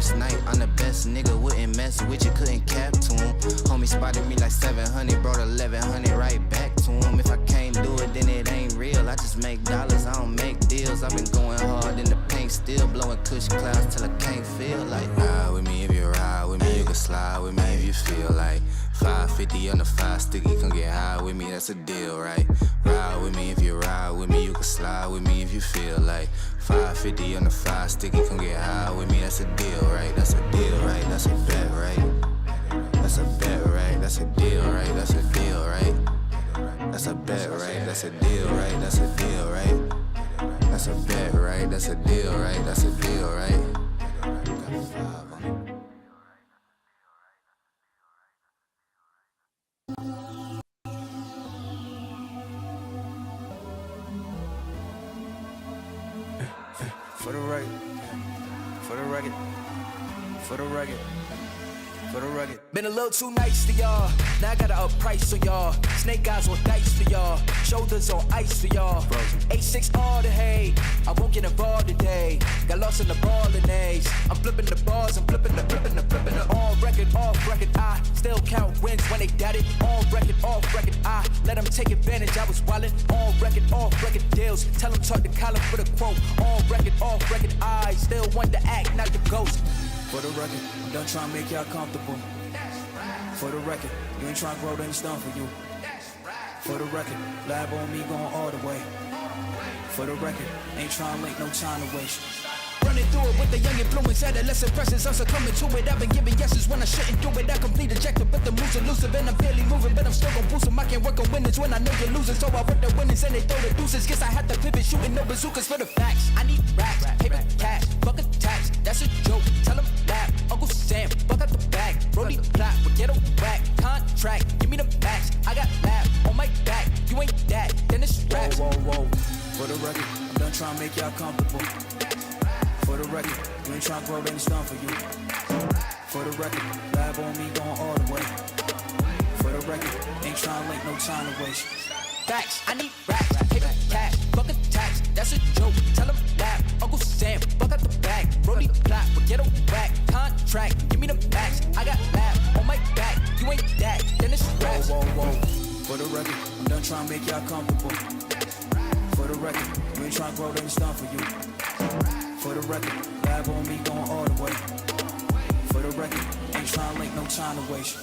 first night. I'm the best nigga, wouldn't mess with you, couldn't cap to him. Homie spotted me like 700, brought 1100 right back to him. If I can't do it, then it ain't real. I just make dollars, I don't make deals. I've been going hard in the paint, still blowing cushion clouds till I can't feel like. Ride with me if you ride with me, you can slide with me if you feel like. 550 on the 5 sticky, come get high with me, that's a deal, right? Ride with me if you ride with me, you can slide with me if you feel like. 550 on the 5 sticky, come get high with me, that's a deal, right? That's a deal, right? That's a bet, right? That's a bet, right? That's a deal, right? That's a deal, right? That's a bet, right? That's a deal, right? That's a deal, right? That's a bet, right? That's a deal, right? That's a deal, right? For the record, for the record, for the record, for the record. Been a little too nice to y'all. Now I gotta up price on y'all. Snake eyes on dice for y'all. Shoulders on ice for y'all. H6 all the hay. I won't get involved today. Got lost in the ball and A's. I'm flipping the bars, I'm flipping the on record, off record. I still count wins when they doubt it. On record, off record. I let them take advantage. I was wildin'. On record, off record deals. Tell them talk to Colin for the quote. On record, off record. I still want to act, not the ghost. For the record, I'm done trying to make y'all comfortable. For the record, you ain't trying to grow, then it's done for you. For the record, lab on me going all the way. For the record, ain't trying to make no time to waste. Running through it with the young influence, adolescent presence, I'm succumbing to it. I've been giving yeses when I shouldn't do it. I complete ejected, but the moves elusive, and I'm barely moving, but I'm still gon' boost them. I can't work on winners when I know you're losing, so I work the winners and they throw the deuces. Guess I had to pivot, shooting no bazookas for the facts. I need racks, paper, cash, buck a tax. That's a joke. Tell them laugh. Uncle Sam, buck out the bag. Brody plot, forget a whack. Contract, give me the max. I got laugh on my back. You ain't that, then it's raps. Whoa, whoa, whoa. For the record, I'm done trying to make y'all comfortable. For the record, you ain't tryna grow, then it's done for you. For the record, lab on me going all the way. For the record, ain't tryna make no time to waste. Facts, I need racks, paper, cash, buck a tax, that's a joke. Tell them laugh, Uncle Sam, buck out the bag. Brody plot, forget a whack. Contract, give me the max. I got laugh on my back. You ain't that, then it's raps. Whoa, whoa, whoa. For the record, I'm done trying to make y'all comfortable. For the record, you ain't tryna grow, then it's done for you. For the record, lab on me going all the way. For the record, ain't trying to make no time to waste.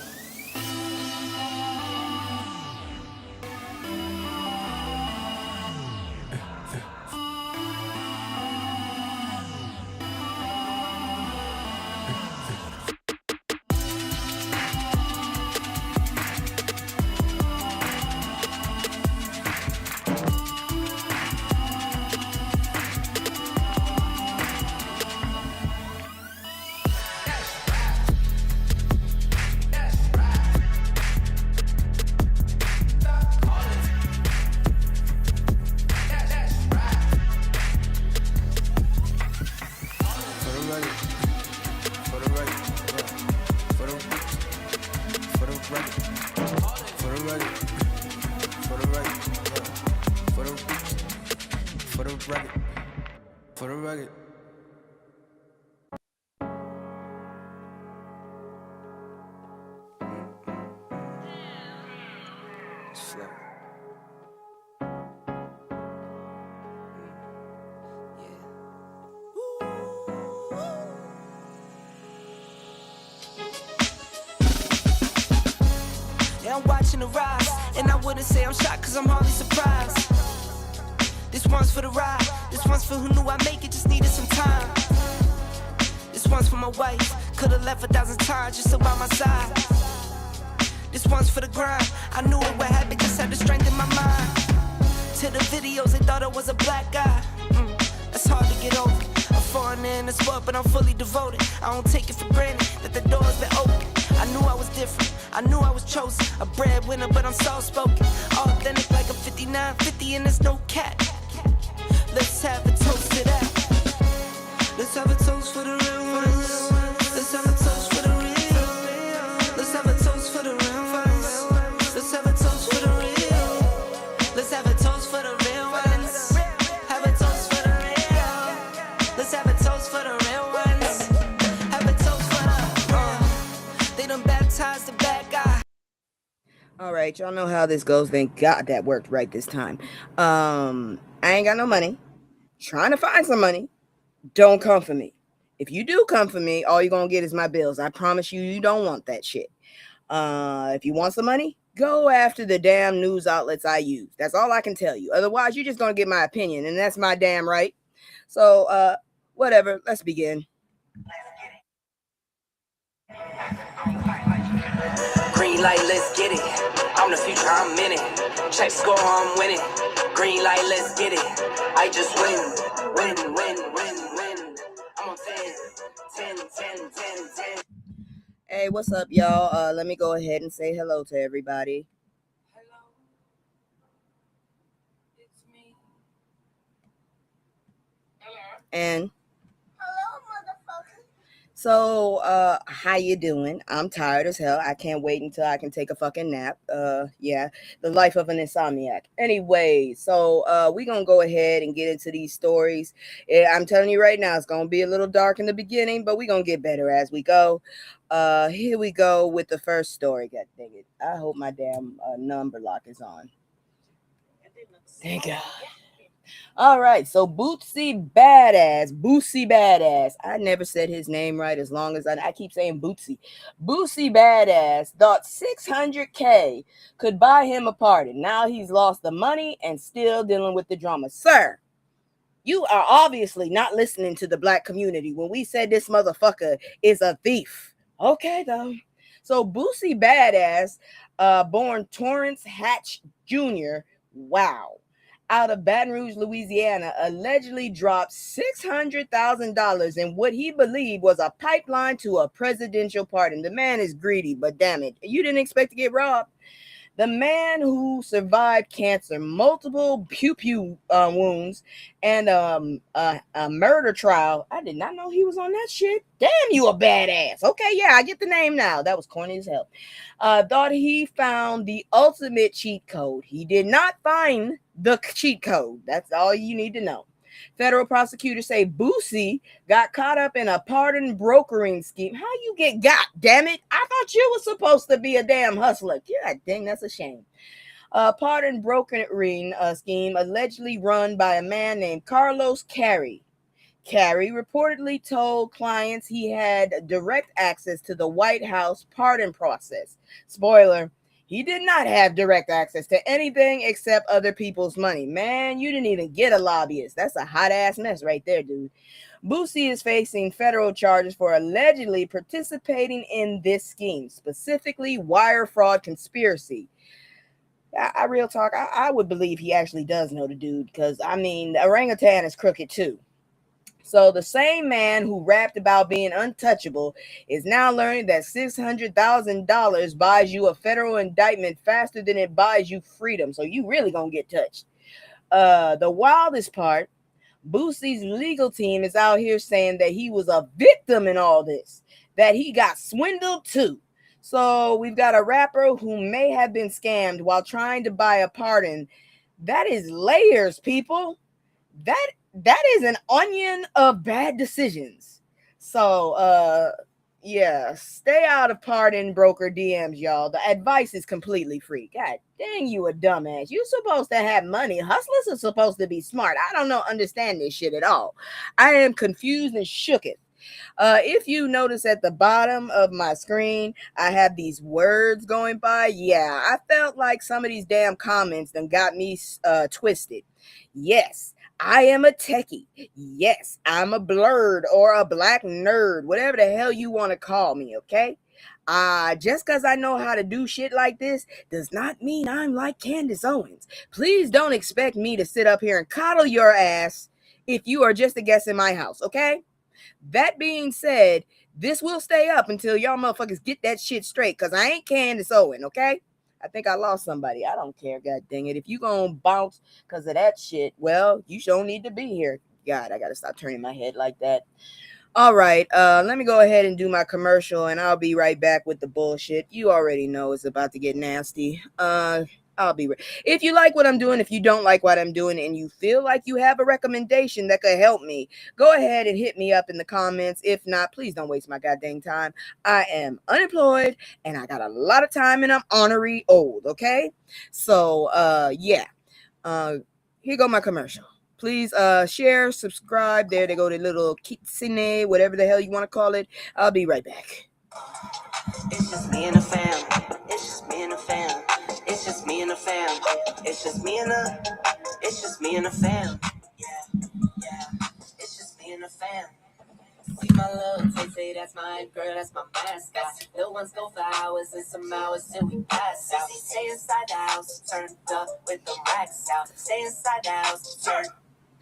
For the record. Slow. Yeah, I'm watching the rise, and I wouldn't say I'm shocked, cause I'm hardly surprised. This one's for the ride, this one's for who knew I'd make it, just needed some time. This one's for my wife, could've left 1,000 times just to by my side. This one's for the grind, I knew it would happen, just had the strength in my mind. To the videos, they thought I was a black guy. That's hard to get over. I'm foreigner in the sport, but I'm fully devoted. I don't take it for granted that the door's been open. I knew I was different, I knew I was chosen. A breadwinner, but I'm soft-spoken. Authentic like a 5950 and there's no cap. Let's have a toast to that. Let's have a toast for the real ones. Let's have a toast for the real. Let's have a toast for the real ones. Let's have a toast for the real. Let's have a toast for the real ones. Have a toast for the real. Let's have a toast for the real ones. Have a All right, y'all know how this goes. Thank God that worked right this time. I ain't got no money. Trying to find some money. Don't come for me. If you do come for me, all you're gonna get is my bills. I promise you, you don't want that shit. If you want some money, go after the damn news outlets I use. That's all I can tell you. Otherwise, you're just gonna get my opinion, and that's my damn right. So, whatever. Let's begin. Green light, let's get it. I'm the future, I'm in it. Check score, I'm winning. Green light, let's get it. I just win. I'm on 10. Hey, what's up, y'all? Let me go ahead and say hello to everybody. Hello, it's me. And so, how you doing? I'm tired as hell. I can't wait until I can take a fucking nap. Yeah, the life of an insomniac. Anyway, so we gonna go ahead and get into these stories. Yeah, I'm telling you right now, it's gonna be a little dark in the beginning, but we gonna get better as we go. Here we go with the first story. God dang it! I hope my damn number lock is on. Thank God. All right, so Boosie Badazz. I never said his name right as long as I keep saying Boosie. Boosie Badazz thought 600K could buy him a pardon. Now he's lost the money and still dealing with the drama. Sir, you are obviously not listening to the black community when we said this motherfucker is a thief. Okay, though. So Boosie Badazz, born Torrance Hatch Jr., wow, out of Baton Rouge, Louisiana, allegedly dropped $600,000 in what he believed was a pipeline to a presidential pardon. The man is greedy, but damn it, you didn't expect to get robbed. The man who survived cancer, multiple pew wounds, and a murder trial. I did not know he was on that shit. Damn, you a badass. Okay, yeah, I get the name now. That was corny as hell. Thought he found the ultimate cheat code. He did not find the cheat code. That's all you need to know. Federal prosecutors say Boosie got caught up in a pardon brokering scheme. How you get got, damn it? I thought you were supposed to be a damn hustler. God dang, that's a shame. Pardon brokering scheme allegedly run by a man named Carlos Carey. Carey reportedly told clients he had direct access to the White House pardon process. Spoiler, he did not have direct access to anything except other people's money. Man, you didn't even get a lobbyist. That's a hot ass mess right there, dude. Boosie is facing federal charges for allegedly participating in this scheme, specifically wire fraud conspiracy. I real talk, I would believe he actually does know the dude because, I mean, the orangutan is crooked too. So the same man who rapped about being untouchable is now learning that $600,000 buys you a federal indictment faster than it buys you freedom. So you really gonna get touched. The wildest part, Boosie's legal team is out here saying that he was a victim in all this, that he got swindled too. So we've got a rapper who may have been scammed while trying to buy a pardon. That is layers, people. That is an onion of bad decisions. So yeah, stay out of pardon broker DMs, y'all. The advice is completely free. God dang, you a dumbass. You supposed to have money. Hustlers are supposed to be smart. I don't understand this shit at all. I am confused and shooketh. If you notice at the bottom of my screen, I have these words going by. Yeah, I felt like some of these damn comments done got me twisted. Yes, I am a techie. Yes, I'm a blurred or a black nerd, whatever the hell you want to call me, okay? Just because I know how to do shit like this does not mean I'm like Candace Owens. Please don't expect me to sit up here and coddle your ass if you are just a guest in my house, okay? That being said, this will stay up until y'all motherfuckers get that shit straight, because I ain't Candace Owens, okay? I think I lost somebody. I don't care, god dang it. If you gonna bounce because of that shit, well, you don't need to be here. God, I gotta stop turning my head like that. All right, let me go ahead and do my commercial, and I'll be right back with the bullshit. You already know it's about to get nasty. I'll be right. If you like what I'm doing, if you don't like what I'm doing, and you feel like you have a recommendation that could help me, go ahead and hit me up in the comments. If not, please don't waste my goddamn time. I am unemployed and I got a lot of time and I'm honorary old, okay? So yeah. Uh Here go my commercial. Please share, subscribe. There they go, the little kitsune, whatever the hell you want to call it. I'll be right back. It's just me and the fam. It's just me and the fam. It's just me and the fam. It's just me and the. It's just me and the fam. Yeah. It's just me and the fam. See my love, say that's my girl, that's my mascot. Little ones go for hours and some hours till we pass out. Stay inside the house, turned up with the racks out. Stay inside the house, turn.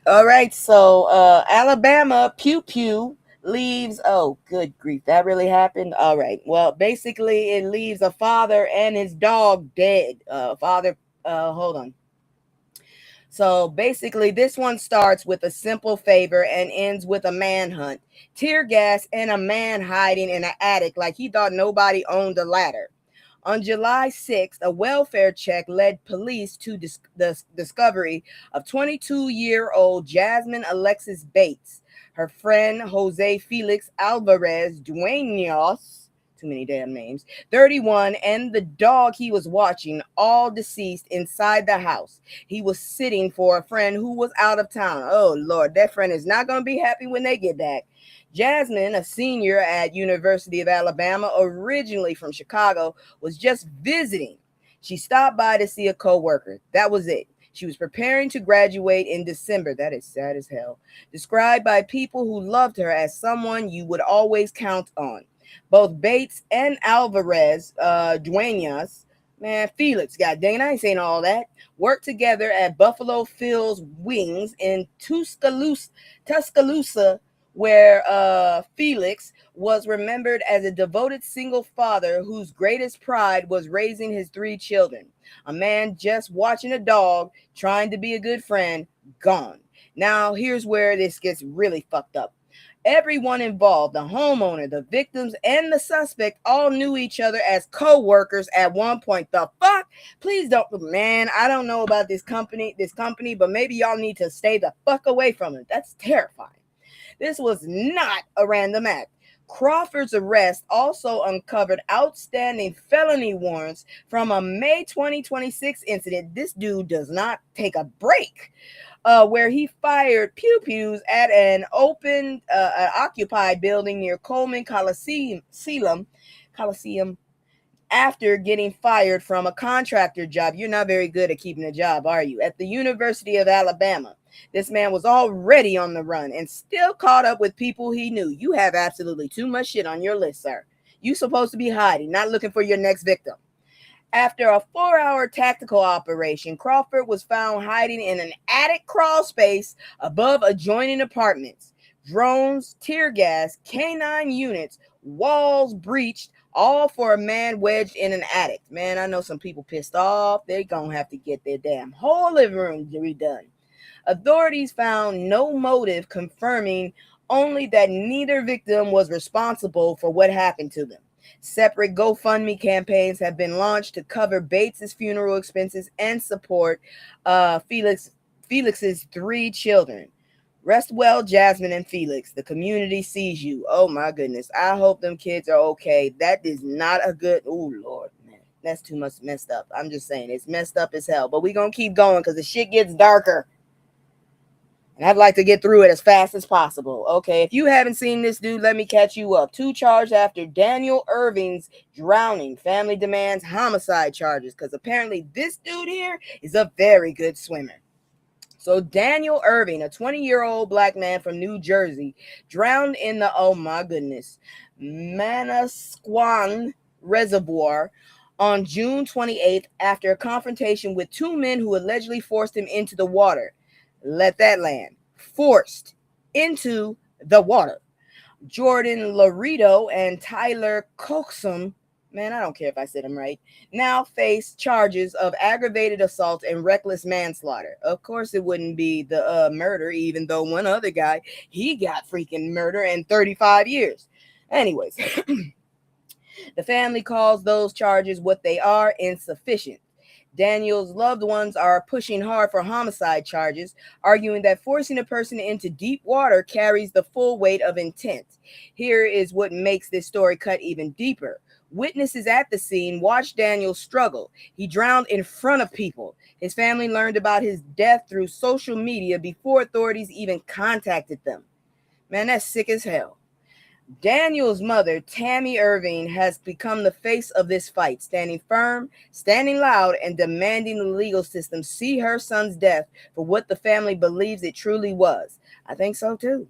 All right, so Alabama pew pew leaves. Oh, good grief, that really happened. All right, well, basically, it leaves a father and his dog dead. Hold on. So basically, this one starts with a simple favor and ends with a manhunt, tear gas, and a man hiding in an attic like he thought nobody owned a ladder. On July 6th, a welfare check led police to the discovery of 22-year-old Jasmine Alexis Bates, her friend Jose Felix Alvarez Dueñas, too many damn names, 31, and the dog he was watching, all deceased inside the house. He was sitting for a friend who was out of town. Oh, Lord, that friend is not going to be happy when they get back. Jasmine, a senior at University of Alabama, originally from Chicago, was just visiting. She stopped by to see a coworker. That was it. She was preparing to graduate in December. That is sad as hell. Described by people who loved her as someone you would always count on. Both Bates and Alvarez, Dueñas, man, Felix, god dang, I ain't saying all that, worked together at Buffalo Phil's Wings in Tuscaloosa, where Felix was remembered as a devoted single father whose greatest pride was raising his 3 children. A man just watching a dog, trying to be a good friend, gone. Now, here's where this gets really fucked up. Everyone involved, the homeowner, the victims, and the suspect all knew each other as co-workers at one point. The fuck? Please don't, man, I don't know about this company, but maybe y'all need to stay the fuck away from it. That's terrifying. This was not a random act. Crawford's arrest also uncovered outstanding felony warrants from a May 2026 incident. This dude does not take a break. Where he fired pew-pews at an occupied building near Coleman Coliseum after getting fired from a contractor job. You're not very good at keeping a job, are you? At the University of Alabama. This man was already on the run and still caught up with people he knew. You have absolutely too much shit on your list, sir. You're supposed to be hiding, not looking for your next victim. After a 4-hour tactical operation, Crawford was found hiding in an attic crawl space above adjoining apartments. Drones, tear gas, canine units, walls breached, all for a man wedged in an attic. Man, I know some people pissed off. They're going to have to get their damn whole living room redone. Authorities found no motive, confirming only that neither victim was responsible for what happened to them. Separate GoFundMe campaigns have been launched to cover Bates's funeral expenses and support Felix's 3 children. Rest well, Jasmine and Felix. The community sees you. Oh my goodness. I hope them kids are okay. That is not a good. Oh Lord, man, that's too much messed up. I'm just saying, it's messed up as hell. But we're gonna keep going because the shit gets darker. And I'd like to get through it as fast as possible. Okay, if you haven't seen this dude, let me catch you up. 2 charged after Daniel Irving's drowning. Family demands homicide charges because apparently this dude here is a very good swimmer. So Daniel Irving, a 20-year-old black man from New Jersey, drowned in the, oh my goodness, Manasquan Reservoir on June 28th after a confrontation with 2 men who allegedly forced him into the water. Let that land. Forced into the water. Jordan Laredo and Tyler Coxum, man, I don't care if I said them right, now face charges of aggravated assault and reckless manslaughter. Of course, it wouldn't be the murder, even though one other guy, he got freaking murder in 35 years. Anyways, the family calls those charges what they are: insufficient. Daniel's loved ones are pushing hard for homicide charges, arguing that forcing a person into deep water carries the full weight of intent. Here is what makes this story cut even deeper. Witnesses at the scene watched Daniel struggle. He drowned in front of people. His family learned about his death through social media before authorities even contacted them. Man, that's sick as hell. Daniel's mother, Tammy Irving, has become the face of this fight, standing firm, standing loud, and demanding the legal system see her son's death for what the family believes it truly was. I think so too.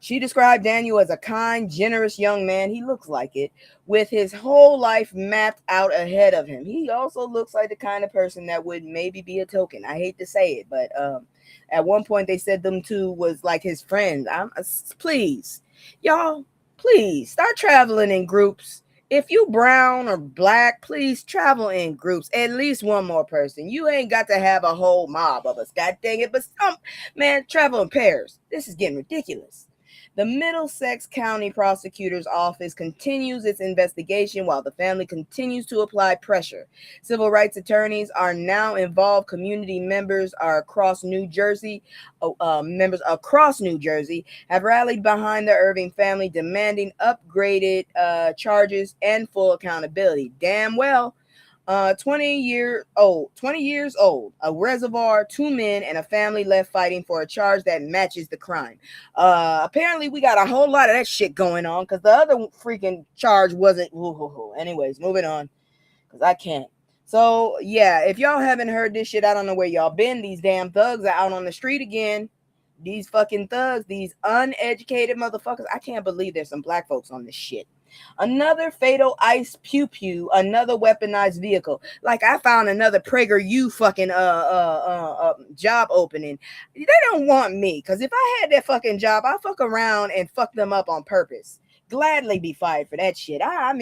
She described Daniel as a kind, generous young man. He looks like it, with his whole life mapped out ahead of him. He also looks like the kind of person that would maybe be a token. I hate to say it, but at one point they said them two was like his friends. Please, y'all, please start traveling in groups. If you brown or black, please travel in groups. At least one more person. You ain't got to have a whole mob of us. God dang it. But man, travel in pairs. This is getting ridiculous. The Middlesex County Prosecutor's Office continues its investigation while the family continues to apply pressure. Civil rights attorneys are now involved. Community members across New Jersey have rallied behind the Irving family, demanding upgraded charges and full accountability. Damn well. 20 years old, a reservoir, 2 men, and a family left fighting for a charge that matches the crime. Apparently, we got a whole lot of that shit going on because the other freaking charge wasn't. Anyways, moving on because I can't. So, yeah, if y'all haven't heard this shit, I don't know where y'all been. These damn thugs are out on the street again. These fucking thugs, these uneducated motherfuckers. I can't believe there's some black folks on this shit. Another fatal ICE pew-pew, another weaponized vehicle. Like I found another PragerU fucking job opening. They don't want me, because if I had that fucking job, I'll fuck around and fuck them up on purpose. Gladly be fired for that shit. I'm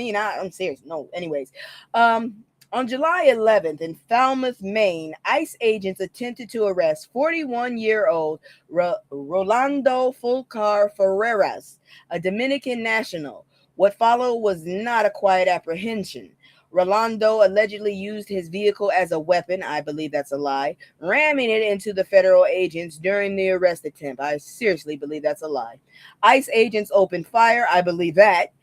serious. No, anyways. On July 11th in Falmouth, Maine, ICE agents attempted to arrest 41-year-old Rolando Fulcar Ferreras, a Dominican national. What followed was not a quiet apprehension. Rolando allegedly used his vehicle as a weapon. I believe that's a lie. Ramming it into the federal agents during the arrest attempt. I seriously believe that's a lie. ICE agents opened fire. I believe that.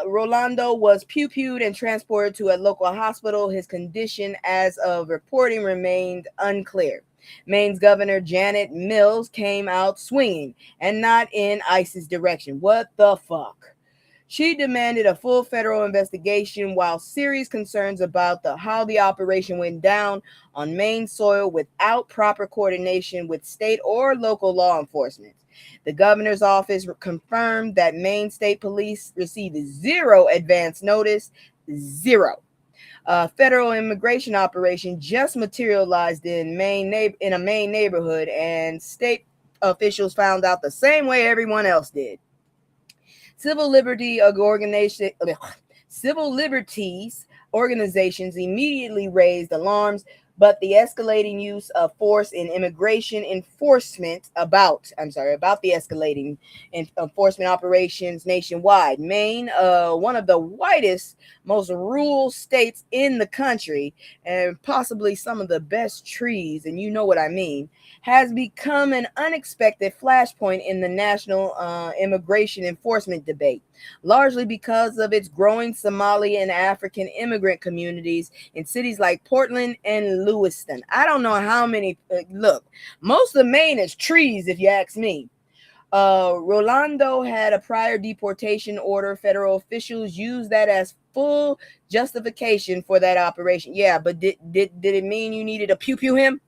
Rolando was pew-pewed and transported to a local hospital. His condition as of reporting remained unclear. Maine's Governor Janet Mills came out swinging and not in ICE's direction. What the fuck? She demanded a full federal investigation while serious concerns about how the operation went down on Maine soil without proper coordination with state or local law enforcement. The governor's office confirmed that Maine State Police received zero advance notice, zero. Federal immigration operation just materialized in a Maine neighborhood, and state officials found out the same way everyone else did. Civil liberties organizations immediately raised alarms, but the escalating use of force in immigration enforcement about the escalating enforcement operations nationwide. Maine, one of the whitest, most rural states in the country, and possibly some of the best trees, and you know what I mean, has become an unexpected flashpoint in the national immigration enforcement debate, largely because of its growing Somali and African immigrant communities in cities like Portland and Lewiston. I don't know how many. Look, most of Maine is trees, if you ask me. Rolando had a prior deportation order. Federal officials used that as full justification for that operation. Yeah, but did it mean you needed to pew-pew him?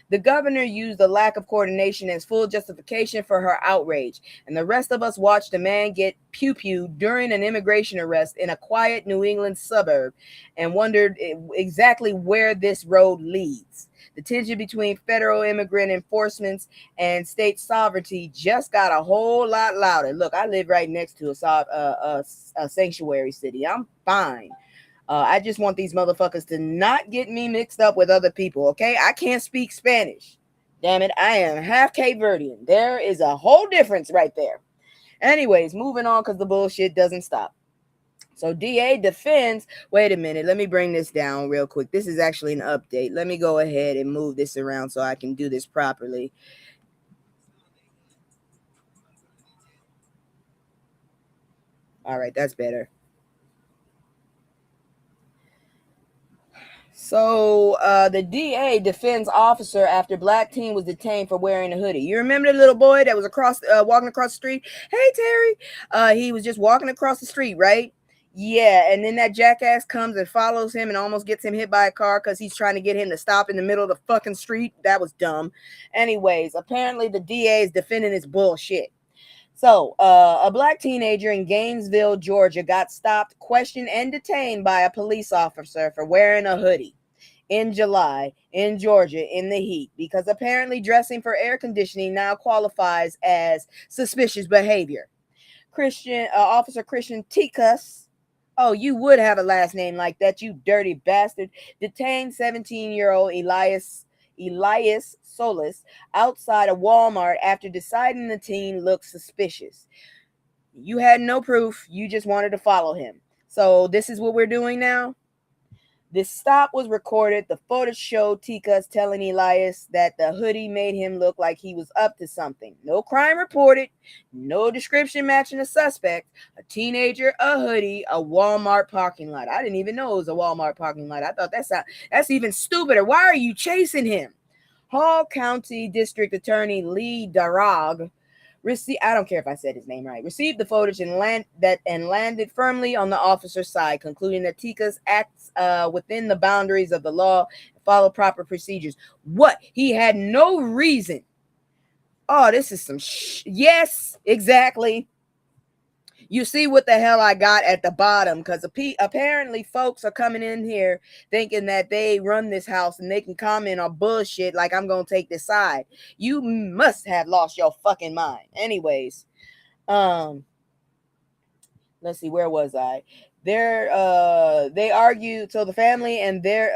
The governor used the lack of coordination as full justification for her outrage, and the rest of us watched a man get pew-pewed during an immigration arrest in a quiet New England suburb and wondered exactly where this road leads. The tension between federal immigrant enforcements and state sovereignty just got a whole lot louder. Look, I live right next to a sanctuary city. I'm fine. I just want these motherfuckers to not get me mixed up with other people, okay? I can't speak Spanish. Damn it, I am half Cape Verdean. There is a whole difference right there. Anyways, moving on because the bullshit doesn't stop. So DA defends, wait a minute, let me bring this down real quick. This is actually an update. Let me go ahead and move this around so I can do this properly. All right, that's better. So the DA defends officer after black teen was detained for wearing a hoodie. You remember the little boy that was walking across the street? Hey, Terry. He was just walking across the street, right? Yeah, and then that jackass comes and follows him and almost gets him hit by a car because he's trying to get him to stop in the middle of the fucking street. That was dumb. Anyways, apparently the DA is defending his bullshit. So, a black teenager in Gainesville, Georgia, got stopped, questioned, and detained by a police officer for wearing a hoodie in July in Georgia in the heat because apparently dressing for air conditioning now qualifies as suspicious behavior. Officer Christian Tikas, oh, you would have a last name like that, you dirty bastard, detained 17-year-old Elias Solis outside a Walmart after deciding the teen looked suspicious. You had no proof. You just wanted to follow him. So this is what we're doing now. This stop was recorded. The footage showed Tikas telling Elias that the hoodie made him look like he was up to something. No crime reported. No description matching the suspect. A teenager, a hoodie, a Walmart parking lot. I didn't even know it was a Walmart parking lot. I thought that's even stupider. Why are you chasing him? Hall County District Attorney Lee Darragh I don't care if I said his name right. Received the footage and landed firmly on the officer's side, concluding that Tikas acts within the boundaries of the law and follow proper procedures. What? He had no reason. Oh, this is some yes, exactly. You see what the hell I got at the bottom, because apparently folks are coming in here thinking that they run this house and they can comment on bullshit like I'm going to take this side. You must have lost your fucking mind. Anyways, let's see, where was I? They argued, so the family and their,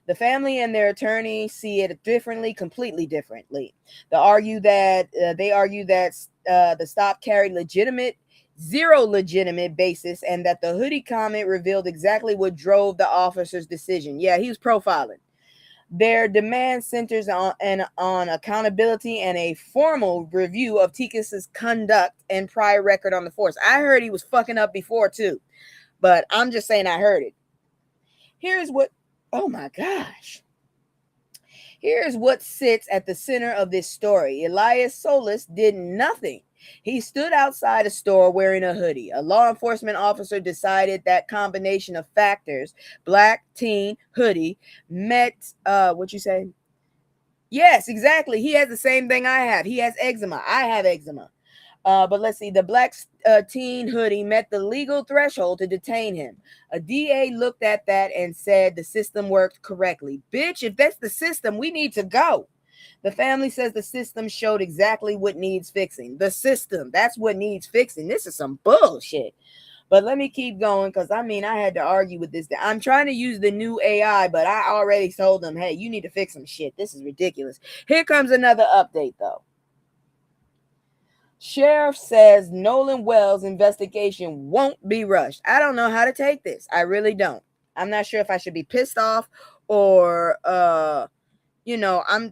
the family and their attorney see it differently, completely differently. They argue that the stop carried zero legitimate basis, and that the hoodie comment revealed exactly what drove the officer's decision. Yeah, he was profiling. Their demand centers on accountability and a formal review of Tikas's conduct and prior record on the force. I heard he was fucking up before too, but I'm just saying I heard it. Oh my gosh. Here's what sits at the center of this story. Elias Solis did nothing. He stood outside a store wearing a hoodie. A law enforcement officer decided that combination of factors, black teen, hoodie, met, what you say? Yes, exactly. He has the same thing I have. He has eczema. I have eczema. But let's see. The black teen hoodie met the legal threshold to detain him. A DA looked at that and said the system worked correctly. Bitch, if that's the system, we need to go. The family says the system showed exactly what needs fixing. The system, that's what needs fixing. This is some bullshit. But let me keep going, because I had to argue with this. I'm trying to use the new AI, but I already told them, hey, you need to fix some shit. This is ridiculous. Here comes another update, though. Sheriff says Nolan Wells investigation won't be rushed. I don't know how to take this. I really don't. I'm not sure if I should be pissed off or, oh my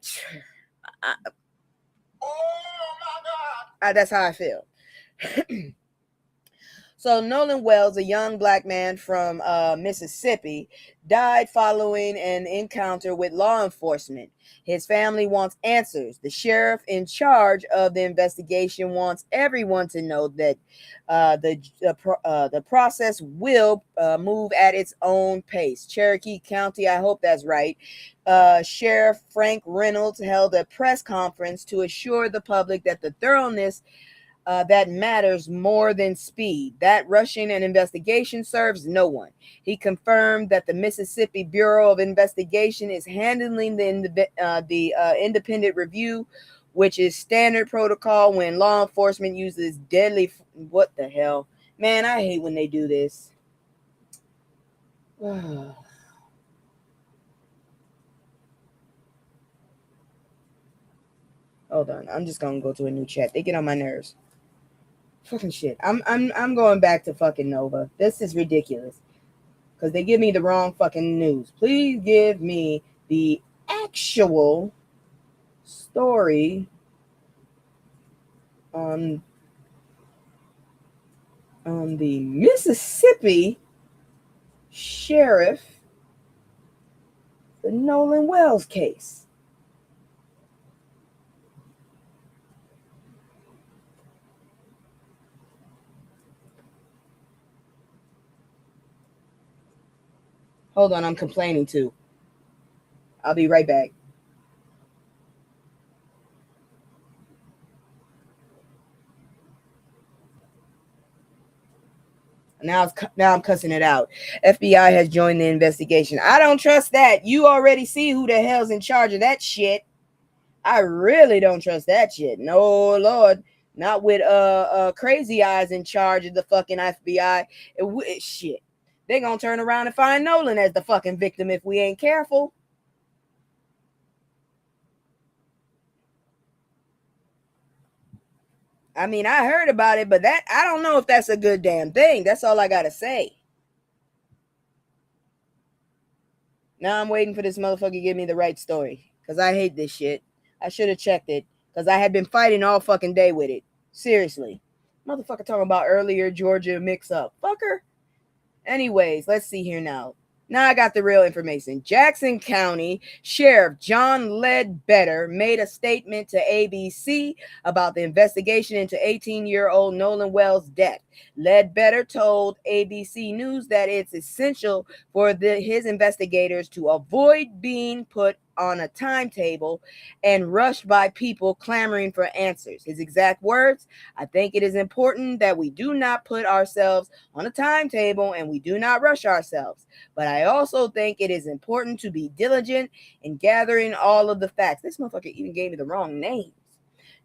God. That's how I feel. So Nolan Wells, a young black man from Mississippi, died following an encounter with law enforcement. His family wants answers. The sheriff in charge of the investigation wants everyone to know that the process will move at its own pace. Cherokee County, I hope that's right. Sheriff Frank Reynolds held a press conference to assure the public that the thoroughness that matters more than speed. That rushing an investigation serves no one. He confirmed that the Mississippi Bureau of Investigation is handling the independent review, which is standard protocol when law enforcement uses deadly. What the hell? Man, I hate when they do this. Hold on. I'm just going to go to a new chat. They get on my nerves. fucking shit. I'm going back to fucking Nova. This is ridiculous. Because they give me the wrong fucking news. Please give me the actual story on the Mississippi sheriff, the Nolan Wells case. Hold on, I'm complaining too. I'll be right back. Now I'm cussing it out. FBI has joined the investigation. I don't trust that. You already see who the hell's in charge of that shit. I really don't trust that shit. No, Lord. Not with crazy eyes in charge of the fucking FBI. Shit. They're gonna turn around and find Nolan as the fucking victim if we ain't careful. I mean, I heard about it, but that I don't know if that's a good damn thing. That's all I gotta say. Now I'm waiting for this motherfucker to give me the right story. Because I hate this shit. I should have checked it. Because I had been fighting all fucking day with it. Seriously. Motherfucker talking about earlier Georgia mix-up. Fucker. Anyways, let's see here now. Now I got the real information. Jackson County Sheriff John Ledbetter made a statement to ABC about the investigation into 18-year-old Nolan Wells' death. Ledbetter told ABC News that it's essential for his investigators to avoid being put on a timetable and rushed by people clamoring for answers. His exact words, I think it is important that we do not put ourselves on a timetable and we do not rush ourselves. But I also think it is important to be diligent in gathering all of the facts. This motherfucker even gave me the wrong names.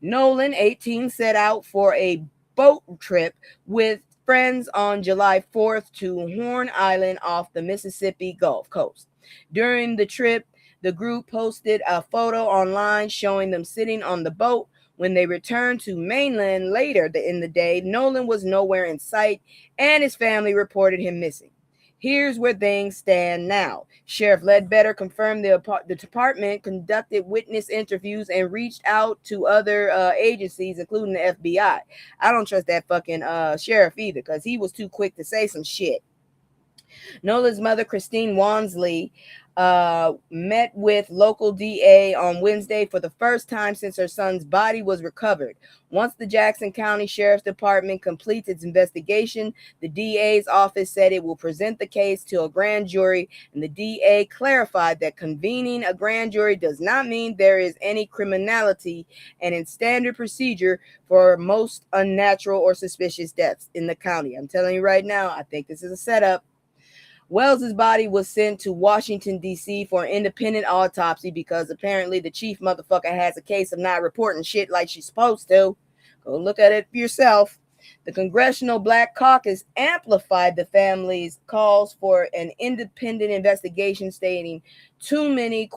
Nolan, 18, set out for a boat trip with friends on July 4th to Horn Island off the Mississippi Gulf Coast. During the trip, the group posted a photo online showing them sitting on the boat. When they returned to mainland later in the day, Nolan was nowhere in sight and his family reported him missing. Here's where things stand now. Sheriff Ledbetter confirmed the department conducted witness interviews and reached out to other agencies, including the FBI. I don't trust that fucking sheriff either because he was too quick to say some shit. Nolan's mother, Christine Wansley, met with local DA on Wednesday for the first time since her son's body was recovered. Once the Jackson County Sheriff's Department completes its investigation, the DA's office said it will present the case to a grand jury, and the DA clarified that convening a grand jury does not mean there is any criminality and in standard procedure for most unnatural or suspicious deaths in the county. I'm telling you right now, I think this is a setup. Wells's body was sent to Washington, D.C. for an independent autopsy because apparently the chief motherfucker has a case of not reporting shit like she's supposed to. Go look at it for yourself. The Congressional Black Caucus amplified the family's calls for an independent investigation, stating too many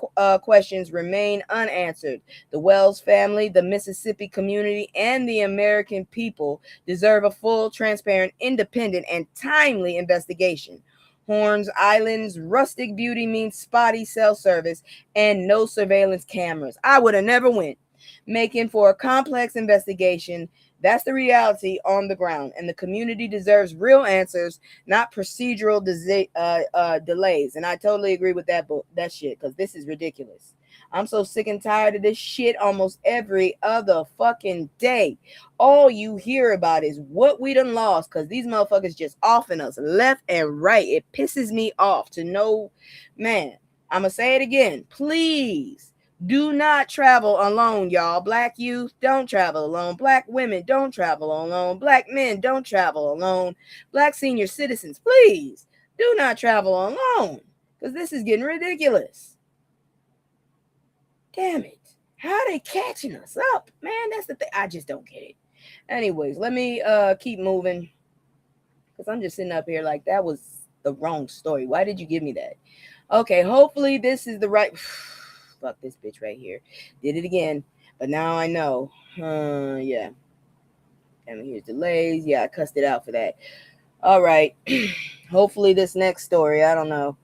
questions remain unanswered. The Wells family, the Mississippi community, and the American people deserve a full, transparent, independent, and timely investigation. Horns Island's rustic beauty means spotty cell service and no surveillance cameras. I would have never went. Making for a complex investigation. That's the reality on the ground, and the community deserves real answers, not procedural delays. And I totally agree with that shit because this is ridiculous. I'm so sick and tired of this shit almost every other fucking day. All you hear about is what we done lost because these motherfuckers just offing us left and right. It pisses me off to know, man, I'm going to say it again. Please do not travel alone, y'all. Black youth, don't travel alone. Black women, don't travel alone. Black men, don't travel alone. Black senior citizens, please do not travel alone because this is getting ridiculous. Damn it. How are they catching us up? Man, that's the thing. I just don't get it. Anyways, let me keep moving. Because I'm just sitting up here like that was the wrong story. Why did you give me that? Okay, hopefully this is the right... Fuck this bitch right here. Did it again. But now I know. Yeah. And here's delays. Yeah, I cussed it out for that. All right. Hopefully this next story, I don't know.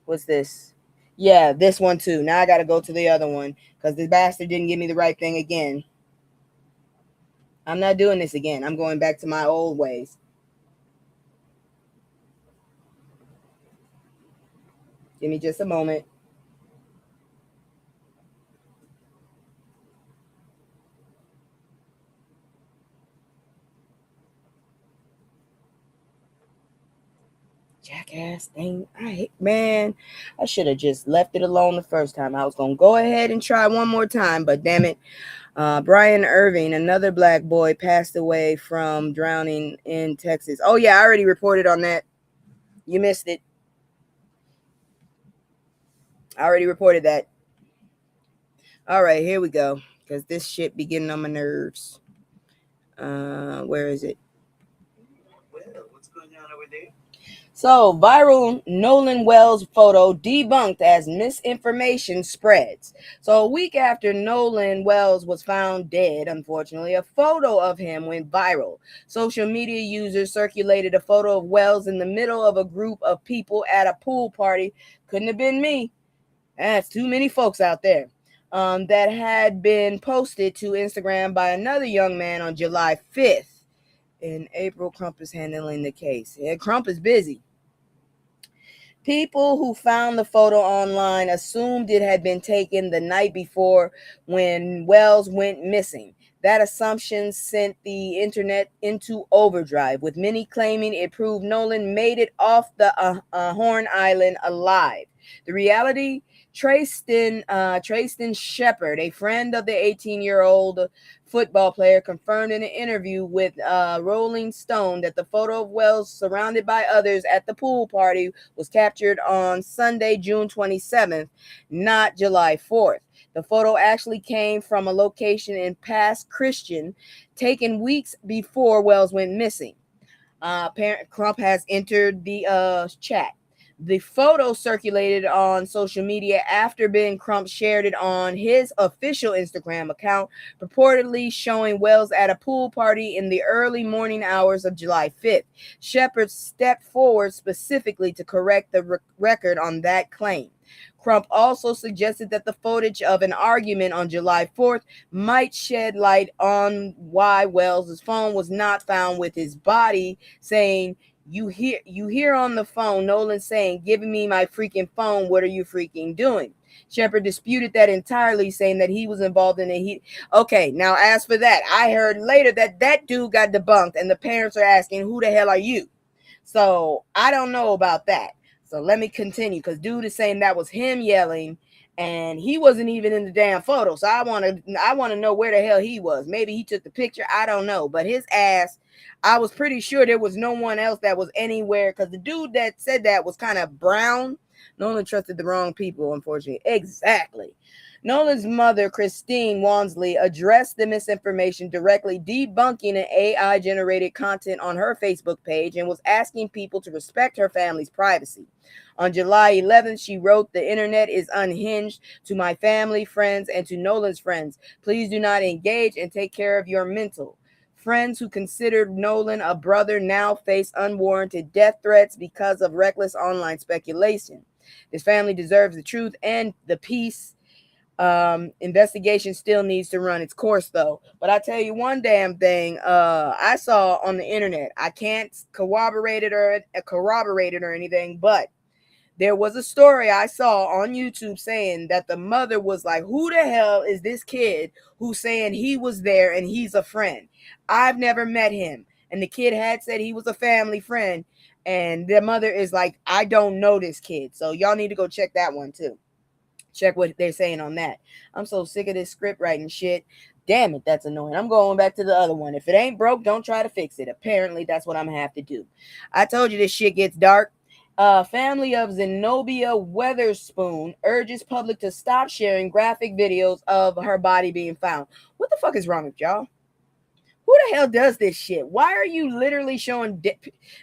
What's this? Yeah, this one too. Now I got to go to the other one because this bastard didn't give me the right thing again. I'm not doing this again. I'm going back to my old ways. Give me just a moment. Jackass thing. Man, I should have just left it alone the first time. I was going to go ahead and try one more time, but damn it. Brian Irving, another black boy, passed away from drowning in Texas. Oh, yeah, I already reported on that. You missed it. I already reported that. All right, here we go. Because this shit be getting on my nerves. Where is it? Well, what's going on over there? So, viral Nolan Wells photo debunked as misinformation spreads. So, a week after Nolan Wells was found dead, unfortunately, a photo of him went viral. Social media users circulated a photo of Wells in the middle of a group of people at a pool party. Couldn't have been me. That's too many folks out there. That had been posted to Instagram by another young man on July 5th. In April, Crump is handling the case. Yeah, Crump is busy. People who found the photo online assumed it had been taken the night before when Wells went missing. That assumption sent the internet into overdrive, with many claiming it proved Nolan made it off the Horn Island alive. The reality, Trayston Shepard, a friend of the 18-year-old football player, confirmed in an interview with Rolling Stone that the photo of Wells surrounded by others at the pool party was captured on Sunday, June 27th, not July 4th. The photo actually came from a location in Pass Christian, taken weeks before Wells went missing. Crump has entered the chat. The photo circulated on social media after Ben Crump shared it on his official Instagram account, purportedly showing Wells at a pool party in the early morning hours of July 5th. Shepard stepped forward specifically to correct the record on that claim. Crump also suggested that the footage of an argument on July 4th might shed light on why Wells' phone was not found with his body, saying, You hear on the phone Nolan saying, "Giving me my freaking phone. What are you freaking doing?" Shepard disputed that entirely, saying that he was involved in it. Okay, now as for that, I heard later that dude got debunked, and the parents are asking, "Who the hell are you?" So I don't know about that. So let me continue, because dude is saying that was him yelling, and he wasn't even in the damn photo. So I want to know where the hell he was. Maybe he took the picture. I don't know. But his ass, I was pretty sure there was no one else that was anywhere, because the dude that said that was kind of brown. Nolan trusted the wrong people, unfortunately. Exactly. Nolan's mother, Christine Wansley, addressed the misinformation directly, debunking an AI-generated content on her Facebook page, and was asking people to respect her family's privacy. On July 11th, she wrote, "The internet is unhinged. To my family, friends, and to Nolan's friends, please do not engage and take care of your mental. Friends who considered Nolan a brother now face unwarranted death threats because of reckless online speculation. This family deserves the truth and the peace. Investigation still needs to run its course, though." But I tell you one damn thing, I saw on the internet. I can't corroborate it or anything, but there was a story I saw on YouTube saying that the mother was like, "Who the hell is this kid who's saying he was there and he's a friend? I've never met him." And the kid had said he was a family friend, and the mother is like, "I don't know this kid." So y'all need to go check that one too. Check what they're saying on that. I'm so sick of this script writing shit. Damn it, that's annoying. I'm going back to the other one. If it ain't broke, don't try to fix it. Apparently, that's what I'm gonna have to do. I told you this shit gets dark. Family of Zenobia Weatherspoon urges public to stop sharing graphic videos of her body being found. What the fuck is wrong with y'all? Who the hell does this shit? Why are you literally showing...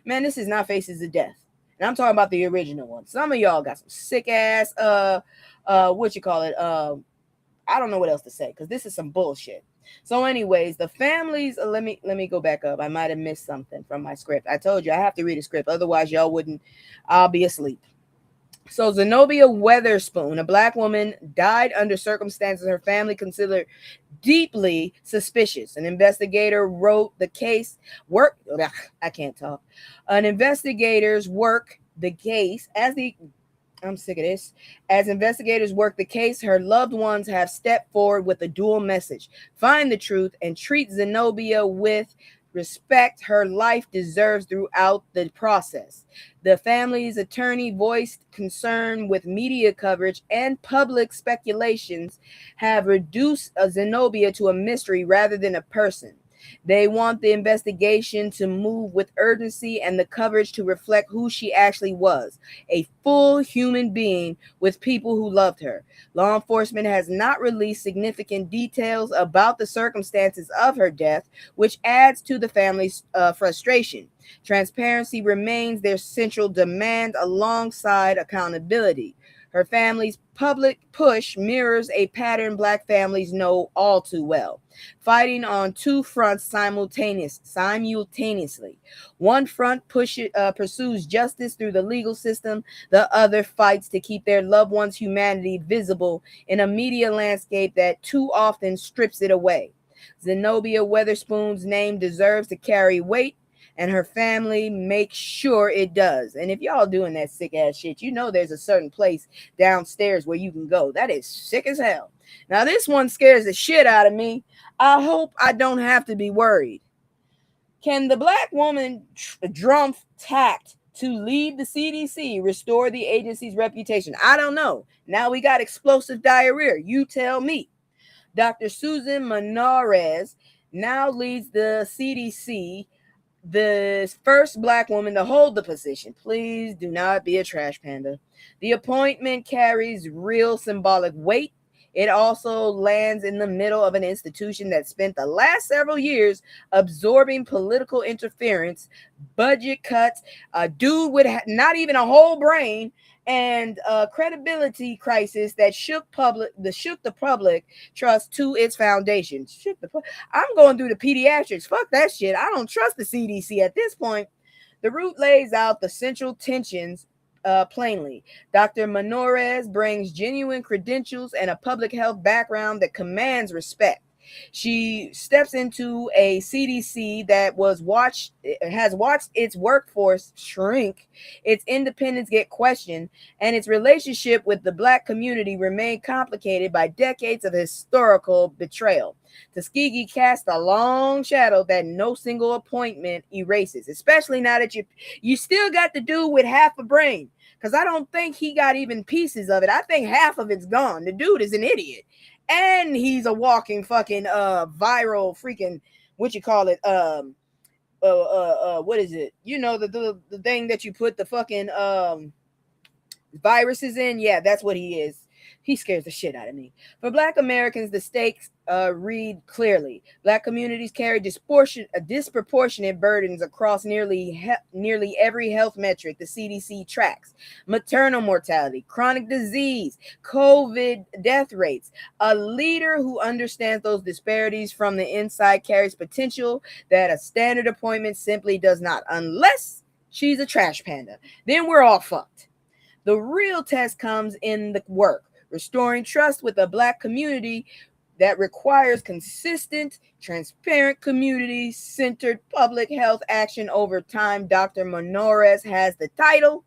Man, this is not Faces of Death. And I'm talking about the original one. Some of y'all got some sick ass... what you call it? I don't know what else to say, because this is some bullshit. So, anyways, the families. Let me go back up. I might have missed something from my script. I told you I have to read a script, otherwise y'all wouldn't. I'll be asleep. So Zenobia Weatherspoon, a black woman, died under circumstances her family considered deeply suspicious. An investigator wrote the case. I can't talk. An investigator's work the case as the I'm sick of this. As investigators work the case, her loved ones have stepped forward with a dual message: find the truth and treat Zenobia with respect her life deserves throughout the process. The family's attorney voiced concern with media coverage and public speculations have reduced Zenobia to a mystery rather than a person. They want the investigation to move with urgency and the coverage to reflect who she actually was, a full human being with people who loved her. Law enforcement has not released significant details about the circumstances of her death, which adds to the family's frustration. Transparency remains their central demand alongside accountability. Her family's public push mirrors a pattern black families know all too well: fighting on two fronts simultaneously. One front pursues justice through the legal system. The other fights to keep their loved ones' humanity visible in a media landscape that too often strips it away. Zenobia Weatherspoon's name deserves to carry weight, and her family makes sure it does. And if y'all doing that sick ass shit, you know there's a certain place downstairs where you can go. That is sick as hell. Now this one scares the shit out of me. I hope I don't have to be worried. Can the black woman drum tact to leave the CDC restore the agency's reputation? I don't know. Now we got explosive diarrhea. You tell me. Dr. Susan Menarez now leads the CDC, the first black woman to hold the position. Please do not be a trash panda. The appointment carries real symbolic weight. It also lands in the middle of an institution that spent the last several years absorbing political interference, budget cuts, a dude with not even a whole brain, and a credibility crisis that shook the public trust to its foundation. I'm going through the pediatrics. Fuck that shit. I don't trust the CDC at this point. The route lays out the central tensions plainly. Dr. Menarez brings genuine credentials and a public health background that commands respect. She steps into a CDC that has watched its workforce shrink, its independence get questioned, and its relationship with the black community remain complicated by decades of historical betrayal. Tuskegee cast a long shadow that no single appointment erases, especially now that you still got the dude with half a brain, because I don't think he got even pieces of it. I think half of it's gone. The dude is an idiot. And he's a walking fucking viral freaking what is it? You know, the thing that you put the fucking viruses in. Yeah, that's what he is. He scares the shit out of me. For Black Americans, the stakes read clearly. Black communities carry disproportionate burdens across nearly every health metric the CDC tracks: maternal mortality, chronic disease, COVID death rates. A leader who understands those disparities from the inside carries potential that a standard appointment simply does not, unless she's a trash panda. Then we're all fucked. The real test comes in the work. Restoring trust with a black community that requires consistent, transparent, community-centered public health action over time. Dr. Menarez has the title.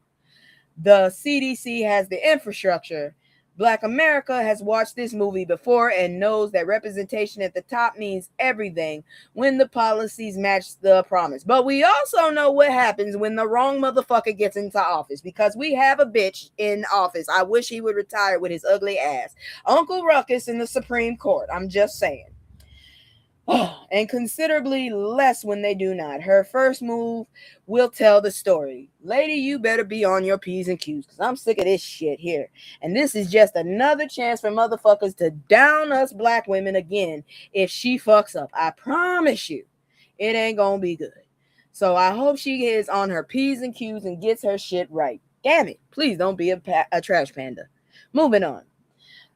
The CDC has the infrastructure. Black America has watched this movie before and knows that representation at the top means everything when the policies match the promise. But we also know what happens when the wrong motherfucker gets into office, because we have a bitch in office. I wish he would retire with his ugly ass. Uncle Ruckus in the Supreme Court. I'm just saying. And considerably less when they do not. Her first move will tell the story. Lady, you better be on your P's and Q's, because I'm sick of this shit here. And this is just another chance for motherfuckers to down us black women again if she fucks up. I promise you, it ain't gonna be good. So I hope she is on her P's and Q's and gets her shit right. Damn it. Please don't be a trash panda. Moving on.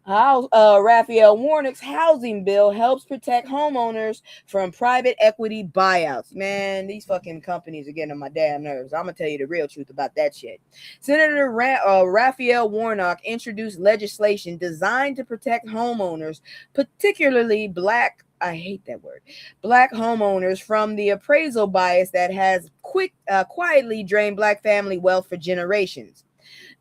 Raphael Warnock's housing bill helps protect homeowners from private equity buyouts. Man, these fucking companies are getting on my damn nerves. I'm gonna tell you the real truth about that shit. Senator Raphael Warnock introduced legislation designed to protect homeowners, particularly black. I hate that word. Black homeowners from the appraisal bias that has quietly drained black family wealth for generations.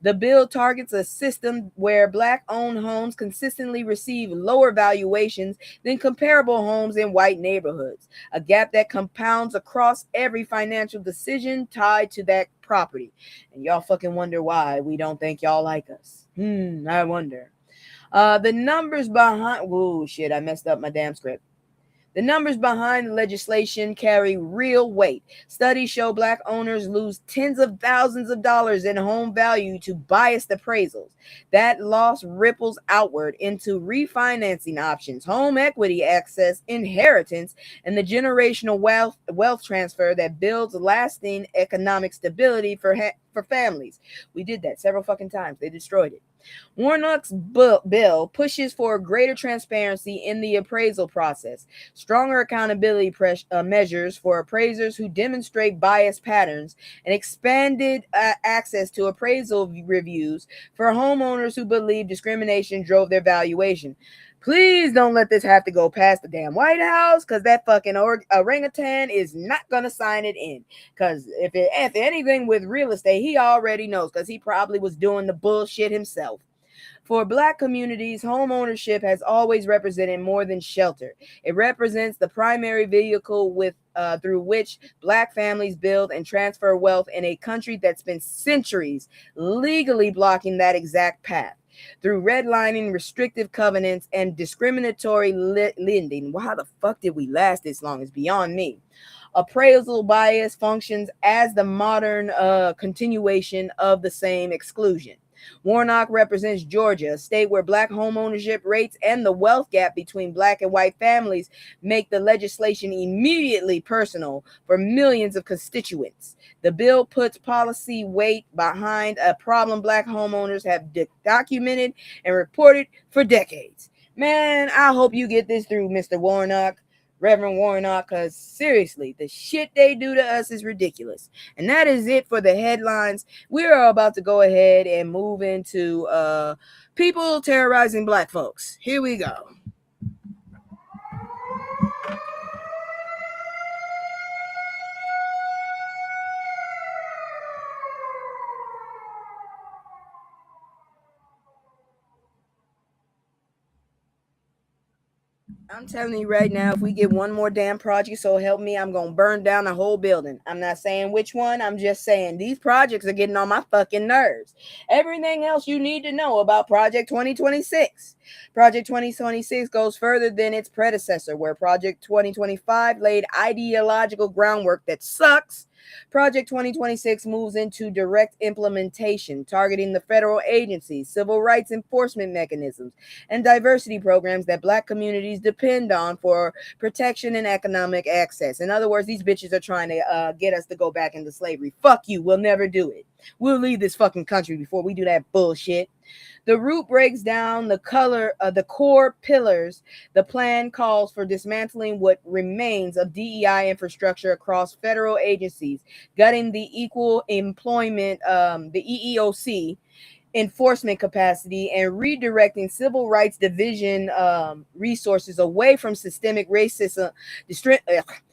The bill targets a system where black owned homes consistently receive lower valuations than comparable homes in white neighborhoods, a gap that compounds across every financial decision tied to that property. And y'all fucking wonder why we don't think y'all like us. I wonder. The numbers behind. Whoa, shit, I messed up my damn script. The numbers behind the legislation carry real weight. Studies show black owners lose tens of thousands of dollars in home value to biased appraisals. That loss ripples outward into refinancing options, home equity access, inheritance, and the generational wealth transfer that builds lasting economic stability for families. We did that several fucking times. They destroyed it. Warnock's bill pushes for greater transparency in the appraisal process, stronger accountability measures for appraisers who demonstrate bias patterns, and expanded access to appraisal reviews for homeowners who believe discrimination drove their valuation. Please don't let this have to go past the damn White House, because that fucking orangutan is not going to sign it in. Because if anything with real estate, he already knows, because he probably was doing the bullshit himself. For black communities, home ownership has always represented more than shelter. It represents the primary vehicle through which black families build and transfer wealth in a country that spent centuries legally blocking that exact path. Through redlining, restrictive covenants, and discriminatory lending. Why the fuck did we last this long? It's beyond me. Appraisal bias functions as the modern continuation of the same exclusion. Warnock represents Georgia, a state where black home ownership rates and the wealth gap between black and white families make the legislation immediately personal for millions of constituents. The bill puts policy weight behind a problem black homeowners have documented and reported for decades. Man, I hope you get this through, Mr. Warnock. Reverend Warnock, because seriously, the shit they do to us is ridiculous. And that is it for the headlines. We are about to go ahead and move into people terrorizing black folks. Here we go. I'm telling you right now, if we get one more damn project, so help me, I'm going to burn down the whole building. I'm not saying which one. I'm just saying these projects are getting on my fucking nerves. Everything else you need to know about Project 2026. Project 2026 goes further than its predecessor, where Project 2025 laid ideological groundwork that sucks. Project 2026 moves into direct implementation, targeting the federal agencies, civil rights enforcement mechanisms, and diversity programs that black communities depend on for protection and economic access. In other words, these bitches are trying to get us to go back into slavery. Fuck you. We'll never do it. We'll leave this fucking country before we do that bullshit. The root breaks down the core pillars. The plan calls for dismantling what remains of DEI infrastructure across federal agencies, gutting the equal employment, the EEOC enforcement capacity, and redirecting civil rights division resources away from systemic racism,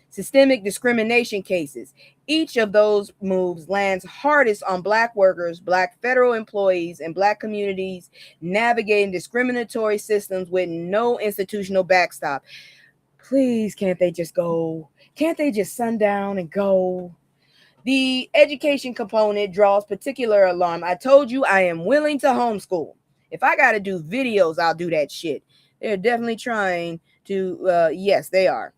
systemic discrimination cases. Each of those moves lands hardest on black workers, black federal employees, and black communities navigating discriminatory systems with no institutional backstop. Please, can't they just go? Can't they just sundown and go? The education component draws particular alarm. I told you I am willing to homeschool. If I got to do videos, I'll do that shit. They're definitely trying to, yes, they are.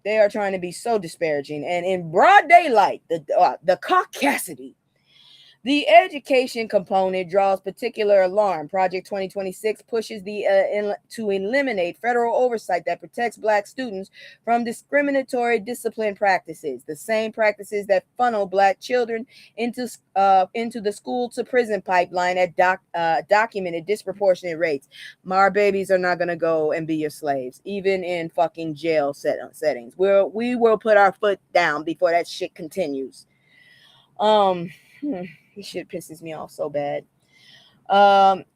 They are trying to be so disparaging. And in broad daylight, the caucasity. The education component draws particular alarm. Project 2026 pushes to eliminate federal oversight that protects Black students from discriminatory discipline practices, the same practices that funnel Black children into the school to prison pipeline at documented disproportionate rates. Our babies are not gonna go and be your slaves, even in fucking jail settings. We will put our foot down before that shit continues. This shit pisses me off so bad.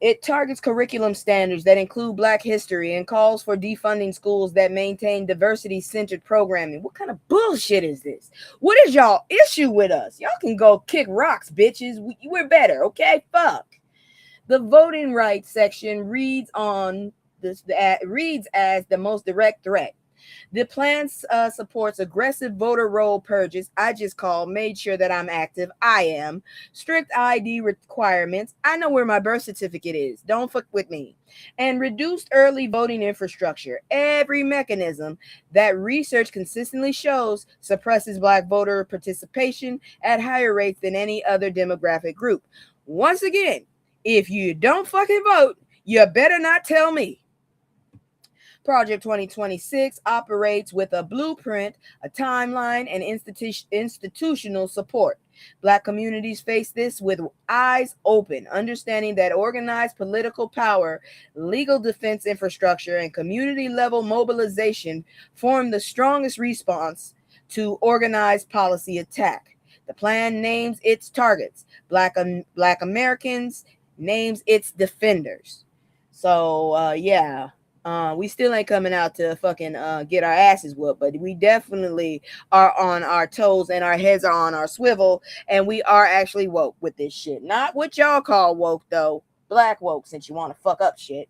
It targets curriculum standards that include Black history and calls for defunding schools that maintain diversity-centered programming. What kind of bullshit is this? What is y'all issue with us? Y'all can go kick rocks, bitches. We're better, okay? Fuck. The voting rights section reads as the most direct threat. The plan supports aggressive voter roll purges. I just called, made sure that I'm active. I am. Strict ID requirements. I know where my birth certificate is. Don't fuck with me. And reduced early voting infrastructure. Every mechanism that research consistently shows suppresses Black voter participation at higher rates than any other demographic group. Once again, if you don't fucking vote, you better not tell me. Project 2026 operates with a blueprint, a timeline, and institutional support. Black communities face this with eyes open, understanding that organized political power, legal defense infrastructure, and community-level mobilization form the strongest response to organized policy attack. The plan names its targets. Black Americans, names its defenders. So, yeah. We still ain't coming out to fucking get our asses whooped, but we definitely are on our toes and our heads are on our swivel, and we are actually woke with this shit. Not what y'all call woke, though. Black woke, since you want to fuck up shit.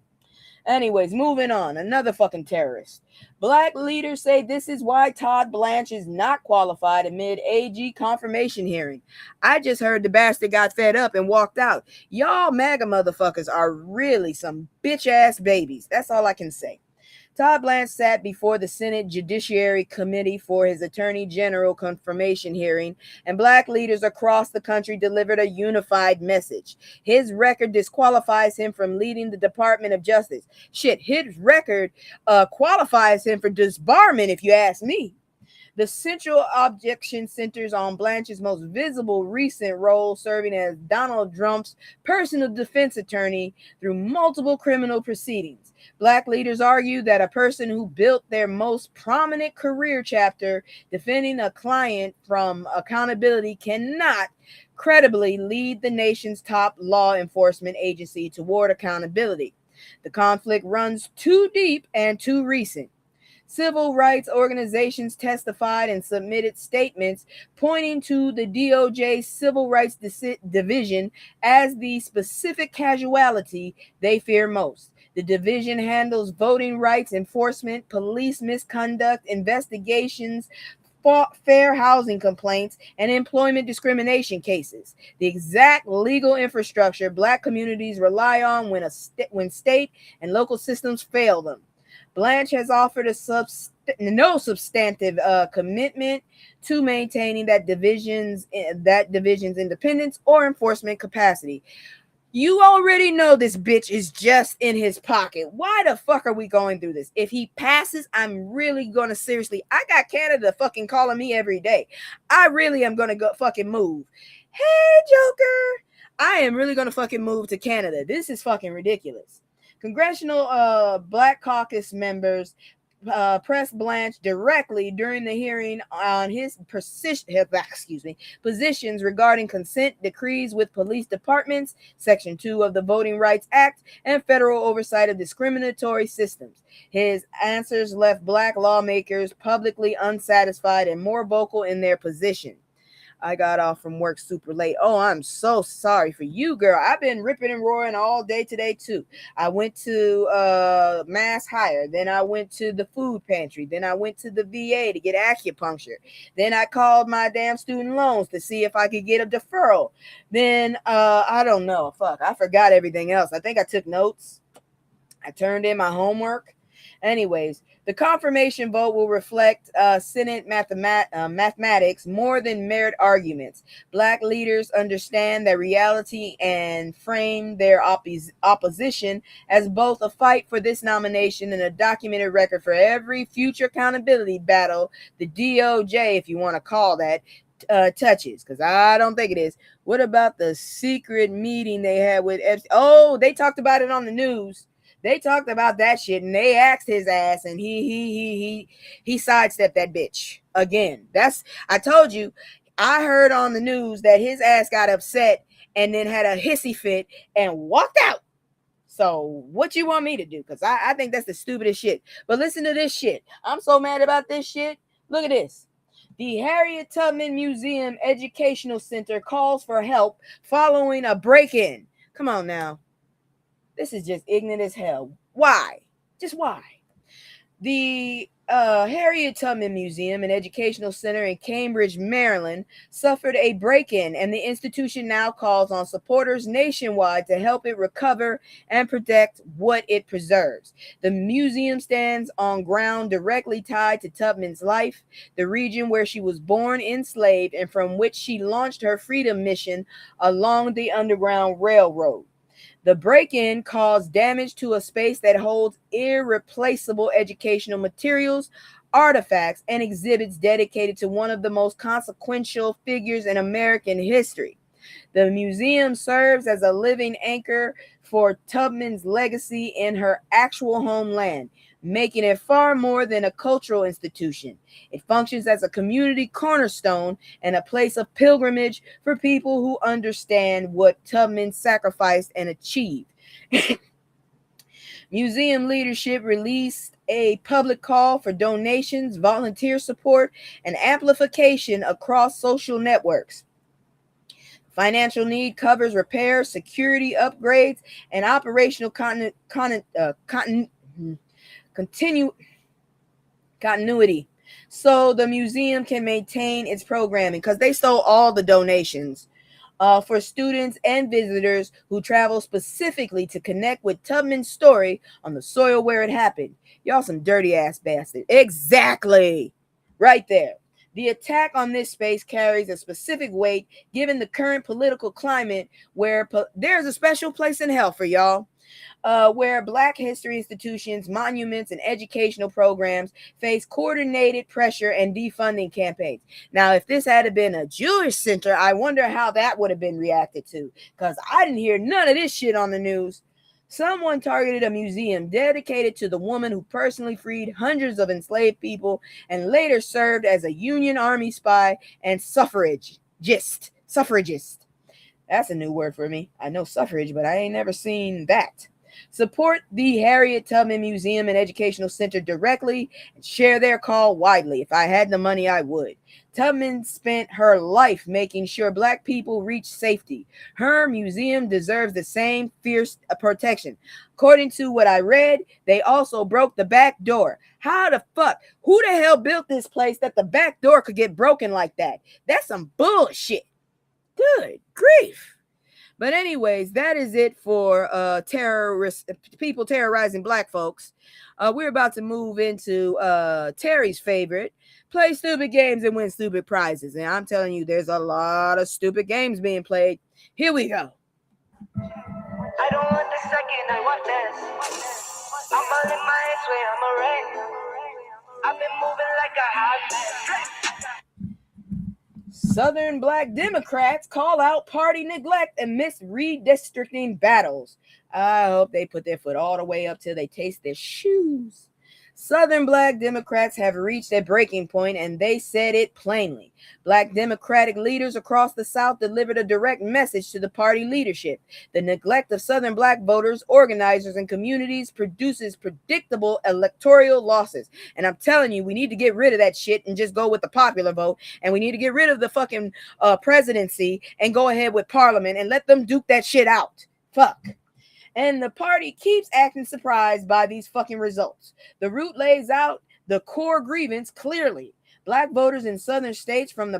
Anyways, moving on. Another fucking terrorist. Black leaders say this is why Todd Blanche is not qualified amid AG confirmation hearing. I just heard the bastard got fed up and walked out. Y'all MAGA motherfuckers are really some bitch-ass babies. That's all I can say. Todd Blanche sat before the Senate Judiciary Committee for his Attorney General confirmation hearing, and Black leaders across the country delivered a unified message. His record disqualifies him from leading the Department of Justice. Shit, his record qualifies him for disbarment, if you ask me. The central objection centers on Blanche's most visible recent role, serving as Donald Trump's personal defense attorney through multiple criminal proceedings. Black leaders argue that a person who built their most prominent career chapter defending a client from accountability cannot credibly lead the nation's top law enforcement agency toward accountability. The conflict runs too deep and too recent. Civil rights organizations testified and submitted statements pointing to the DOJ's Civil Rights Division as the specific casualty they fear most. The division handles voting rights enforcement, police misconduct investigations, fair housing complaints, and employment discrimination cases. The exact legal infrastructure Black communities rely on when state and local systems fail them. Blanche has offered no substantive commitment to maintaining that division's independence or enforcement capacity. You already know this bitch is just in his pocket. Why the fuck are we going through this? If he passes, I'm really going to seriously. I got Canada fucking calling me every day. I really am going to go fucking move. Hey, Joker. I am really going to fucking move to Canada. This is fucking ridiculous. Congressional Black Caucus members pressed Blanche directly during the hearing on his positions regarding consent decrees with police departments, Section 2 of the Voting Rights Act, and federal oversight of discriminatory systems. His answers left Black lawmakers publicly unsatisfied and more vocal in their position. I got off from work super late. Oh, I'm so sorry for you, girl. I've been ripping and roaring all day today, too. I went to Mass Hire. Then I went to the food pantry. Then I went to the VA to get acupuncture. Then I called my damn student loans to see if I could get a deferral. Then, I don't know. Fuck, I forgot everything else. I think I took notes. I turned in my homework. Anyways, the confirmation vote will reflect Senate mathematics more than merit arguments. Black leaders understand that reality and frame their opposition as both a fight for this nomination and a documented record for every future accountability battle the DOJ, if you want to call that, touches, because I don't think it is. What about the secret meeting they had with Epstein? Oh, they talked about it on the news. They talked about that shit, and they asked his ass, and he sidestepped that bitch again. I told you. I heard on the news that his ass got upset and then had a hissy fit and walked out. So what you want me to do? Because I think that's the stupidest shit. But listen to this shit. I'm so mad about this shit. Look at this. The Harriet Tubman Museum Educational Center calls for help following a break-in. Come on now. This is just ignorant as hell. Why? Just why? The Harriet Tubman Museum and Educational Center in Cambridge, Maryland, suffered a break-in, and the institution now calls on supporters nationwide to help it recover and protect what it preserves. The museum stands on ground directly tied to Tubman's life, the region where she was born enslaved and from which she launched her freedom mission along the Underground Railroad. The break-in caused damage to a space that holds irreplaceable educational materials, artifacts, and exhibits dedicated to one of the most consequential figures in American history. The museum serves as a living anchor for Tubman's legacy in her actual homeland, making it far more than a cultural institution. It functions as a community cornerstone and a place of pilgrimage for people who understand what Tubman sacrificed and achieved. Museum leadership released a public call for donations, volunteer support, and amplification across social networks. Financial need covers repairs, security upgrades, and operational continuity, so the museum can maintain its programming, because they stole all the donations for students and visitors who travel specifically to connect with Tubman's story on the soil where it happened. Y'all some dirty ass bastards. Exactly. Right there. The attack on this space carries a specific weight given the current political climate where there's a special place in hell for y'all. Where Black history institutions, monuments, and educational programs face coordinated pressure and defunding campaigns. Now, if this had been a Jewish center, I wonder how that would have been reacted to, because I didn't hear none of this shit on the news. Someone targeted a museum dedicated to the woman who personally freed hundreds of enslaved people and later served as a Union Army spy and suffragist. That's a new word for me. I know suffrage, but I ain't never seen that. Support the Harriet Tubman Museum and Educational Center directly and share their call widely. If I had the money, I would. Tubman spent her life making sure Black people reach safety. Her museum deserves the same fierce protection. According to what I read, they also broke the back door. How the fuck? Who the hell built this place that the back door could get broken like that? That's some bullshit. Good grief. But anyways, that is it for people terrorizing Black folks. We're about to move into Terry's favorite, play stupid games and win stupid prizes. And I'm telling you, there's a lot of stupid games being played. Here we go. I don't want the second, I want this. I'm all in my head, swear I'm a wreck. I've been moving like a hot mess. Southern Black Democrats call out party neglect amidst redistricting battles. I hope they put their foot all the way up till they taste their shoes. Southern Black Democrats have reached a breaking point, and they said it plainly. Black Democratic leaders across the South delivered a direct message to the party leadership. The neglect of Southern Black voters, organizers, and communities produces predictable electoral losses. And I'm telling you, we need to get rid of that shit and just go with the popular vote. And we need to get rid of the fucking presidency and go ahead with parliament and let them duke that shit out. Fuck. And the party keeps acting surprised by these fucking results. The root lays out the core grievance clearly. Black voters in southern states form the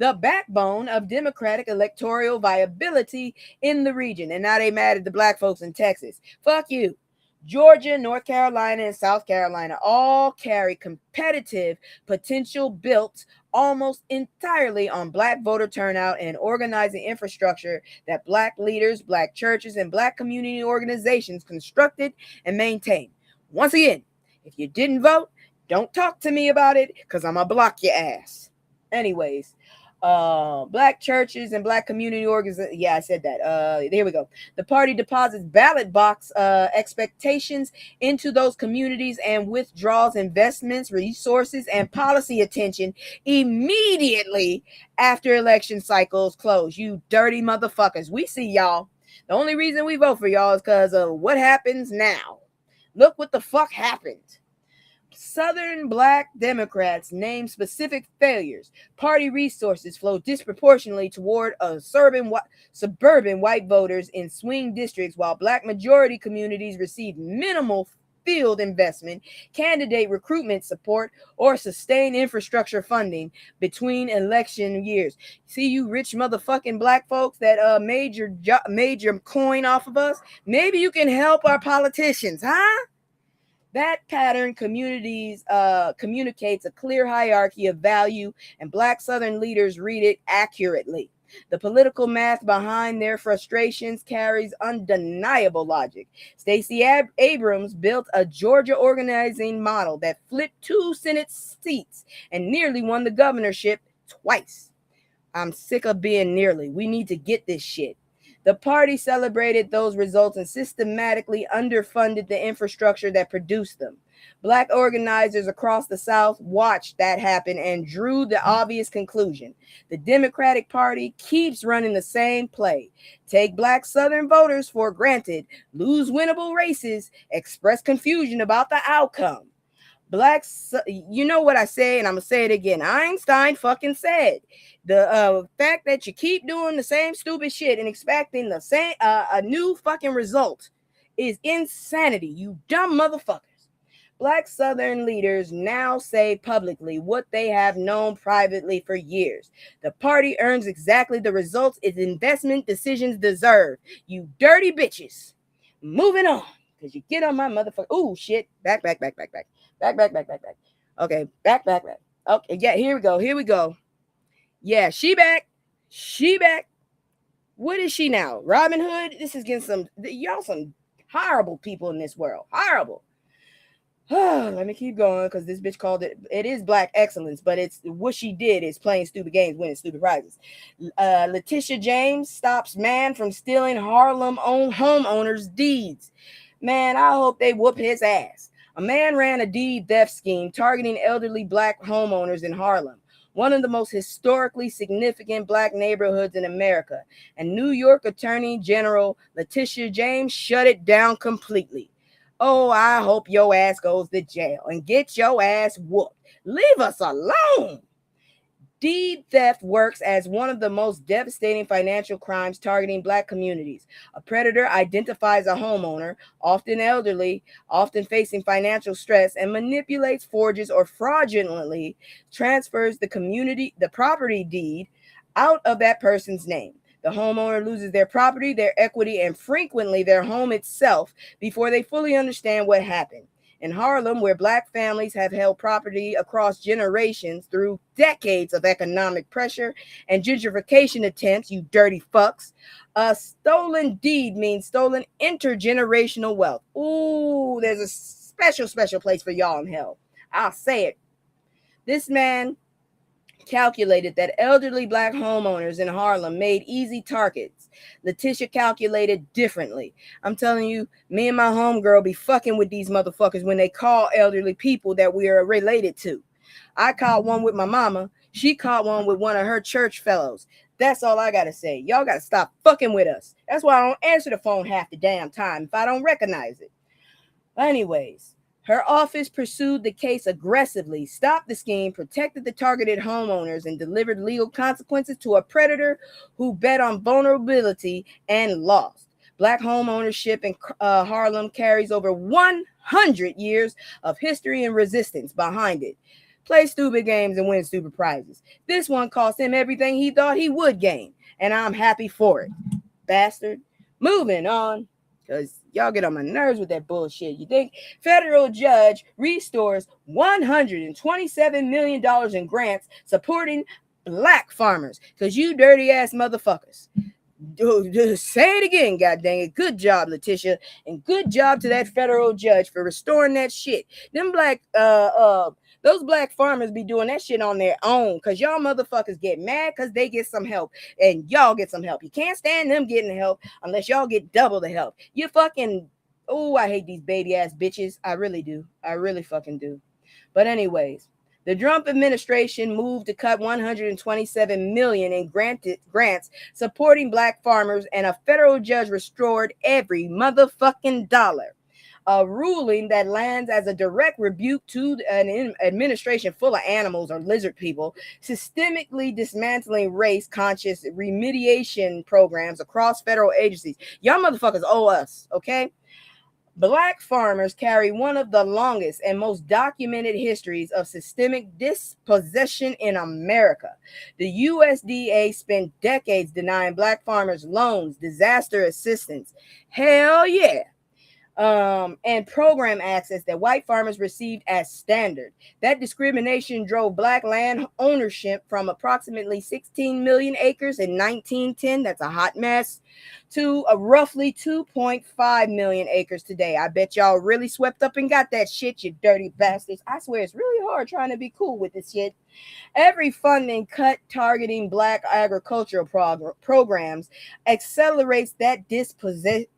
backbone of Democratic electoral viability in the region. And now they mad at the Black folks in Texas. Fuck you. Georgia, North Carolina, and South Carolina all carry competitive potential built almost entirely on Black voter turnout and organizing infrastructure that Black leaders, Black churches, and Black community organizations constructed and maintained. Once again, if you didn't vote, don't talk to me about it because I'm going to block your ass. Anyways, Black churches and Black community organizations. Yeah, I said that. There we go. The party deposits ballot box expectations into those communities and withdraws investments, resources, and policy attention immediately after election cycles close. You dirty motherfuckers. We see y'all. The only reason we vote for y'all is because of what happens now. Look what the fuck happened. Southern Black Democrats name specific failures. Party resources flow disproportionately toward suburban white voters in swing districts, while Black majority communities receive minimal field investment, candidate recruitment support, or sustained infrastructure funding between election years. See, you rich motherfucking Black folks that made your coin off of us. Maybe you can help our politicians, huh? That pattern communicates a clear hierarchy of value, and Black Southern leaders read it accurately. The political math behind their frustrations carries undeniable logic. Stacey Abrams built a Georgia organizing model that flipped 2 Senate seats and nearly won the governorship twice. I'm sick of being nearly. We need to get this shit. The party celebrated those results and systematically underfunded the infrastructure that produced them. Black organizers across the South watched that happen and drew the obvious conclusion. The Democratic Party keeps running the same play. Take Black Southern voters for granted, lose winnable races, express confusion about the outcome. You know what I say, and I'm going to say it again. Einstein fucking said, the fact that you keep doing the same stupid shit and expecting the same a new fucking result is insanity, you dumb motherfuckers. Black Southern leaders now say publicly what they have known privately for years. The party earns exactly the results its investment decisions deserve. You dirty bitches. Moving on, because you get on my motherfucker. Ooh, shit. Back. Okay, back. Okay, yeah, here we go. Yeah, she back. What is she now? Robin Hood? This is getting y'all some horrible people in this world. Horrible. Let me keep going because this bitch called it is Black excellence, but it's what she did is playing stupid games, winning stupid prizes. Letitia James stops man from stealing Harlem homeowners' deeds. Man, I hope they whoop his ass. A man ran a deed theft scheme targeting elderly Black homeowners in Harlem, one of the most historically significant Black neighborhoods in America, and New York Attorney General Letitia James shut it down completely. Oh, I hope your ass goes to jail and get your ass whooped. Leave us alone. Deed theft works as one of the most devastating financial crimes targeting Black communities. A predator identifies a homeowner, often elderly, often facing financial stress, and manipulates, forges, or fraudulently transfers the property deed out of that person's name. The homeowner loses their property, their equity, and frequently their home itself before they fully understand what happened. In Harlem, where Black families have held property across generations through decades of economic pressure and gentrification attempts, you dirty fucks, a stolen deed means stolen intergenerational wealth. Ooh, there's a special place for y'all in hell. I'll say it. This man calculated that elderly Black homeowners in Harlem made easy targets. Letitia calculated differently. I'm telling you, me and my homegirl be fucking with these motherfuckers when they call elderly people that we are related to. I caught one with my mama. She caught one with one of her church fellows. That's all I gotta say. Y'all gotta stop fucking with us. That's why I don't answer the phone half the damn time if I don't recognize it. Anyways, her office pursued the case aggressively, stopped the scheme, protected the targeted homeowners, and delivered legal consequences to a predator who bet on vulnerability and lost. Black home ownership in Harlem carries over 100 years of history and resistance behind it. Play stupid games and win stupid prizes. This one cost him everything he thought he would gain, and I'm happy for it. Bastard. Moving on, because Y'all get on my nerves with that bullshit. You think federal judge restores $127 million in grants supporting black farmers? Because you dirty ass motherfuckers. Say it again, god dang it. Good job, Letitia, and good job to that federal judge for restoring that shit. Them those black farmers be doing that shit on their own, because y'all motherfuckers get mad because they get some help and y'all get some help. You can't stand them getting help unless y'all get double the help. You fucking, oh, I hate these baby ass bitches. I really do. I really fucking do. But anyways, the Trump administration moved to cut $127 million in grants supporting black farmers, and a federal judge restored every motherfucking dollar. A ruling that lands as a direct rebuke to an administration full of animals or lizard people, systemically dismantling race-conscious remediation programs across federal agencies. Y'all motherfuckers owe us, okay? Black farmers carry one of the longest and most documented histories of systemic dispossession in America. The USDA spent decades denying black farmers loans, disaster assistance. Hell yeah. And program access that white farmers received as standard. That discrimination drove black land ownership from approximately 16 million acres in 1910, that's a hot mess, to roughly 2.5 million acres today. I bet y'all really swept up and got that shit, you dirty bastards. I swear it's really hard trying to be cool with this shit. Every funding cut targeting black agricultural programs accelerates that dispossession.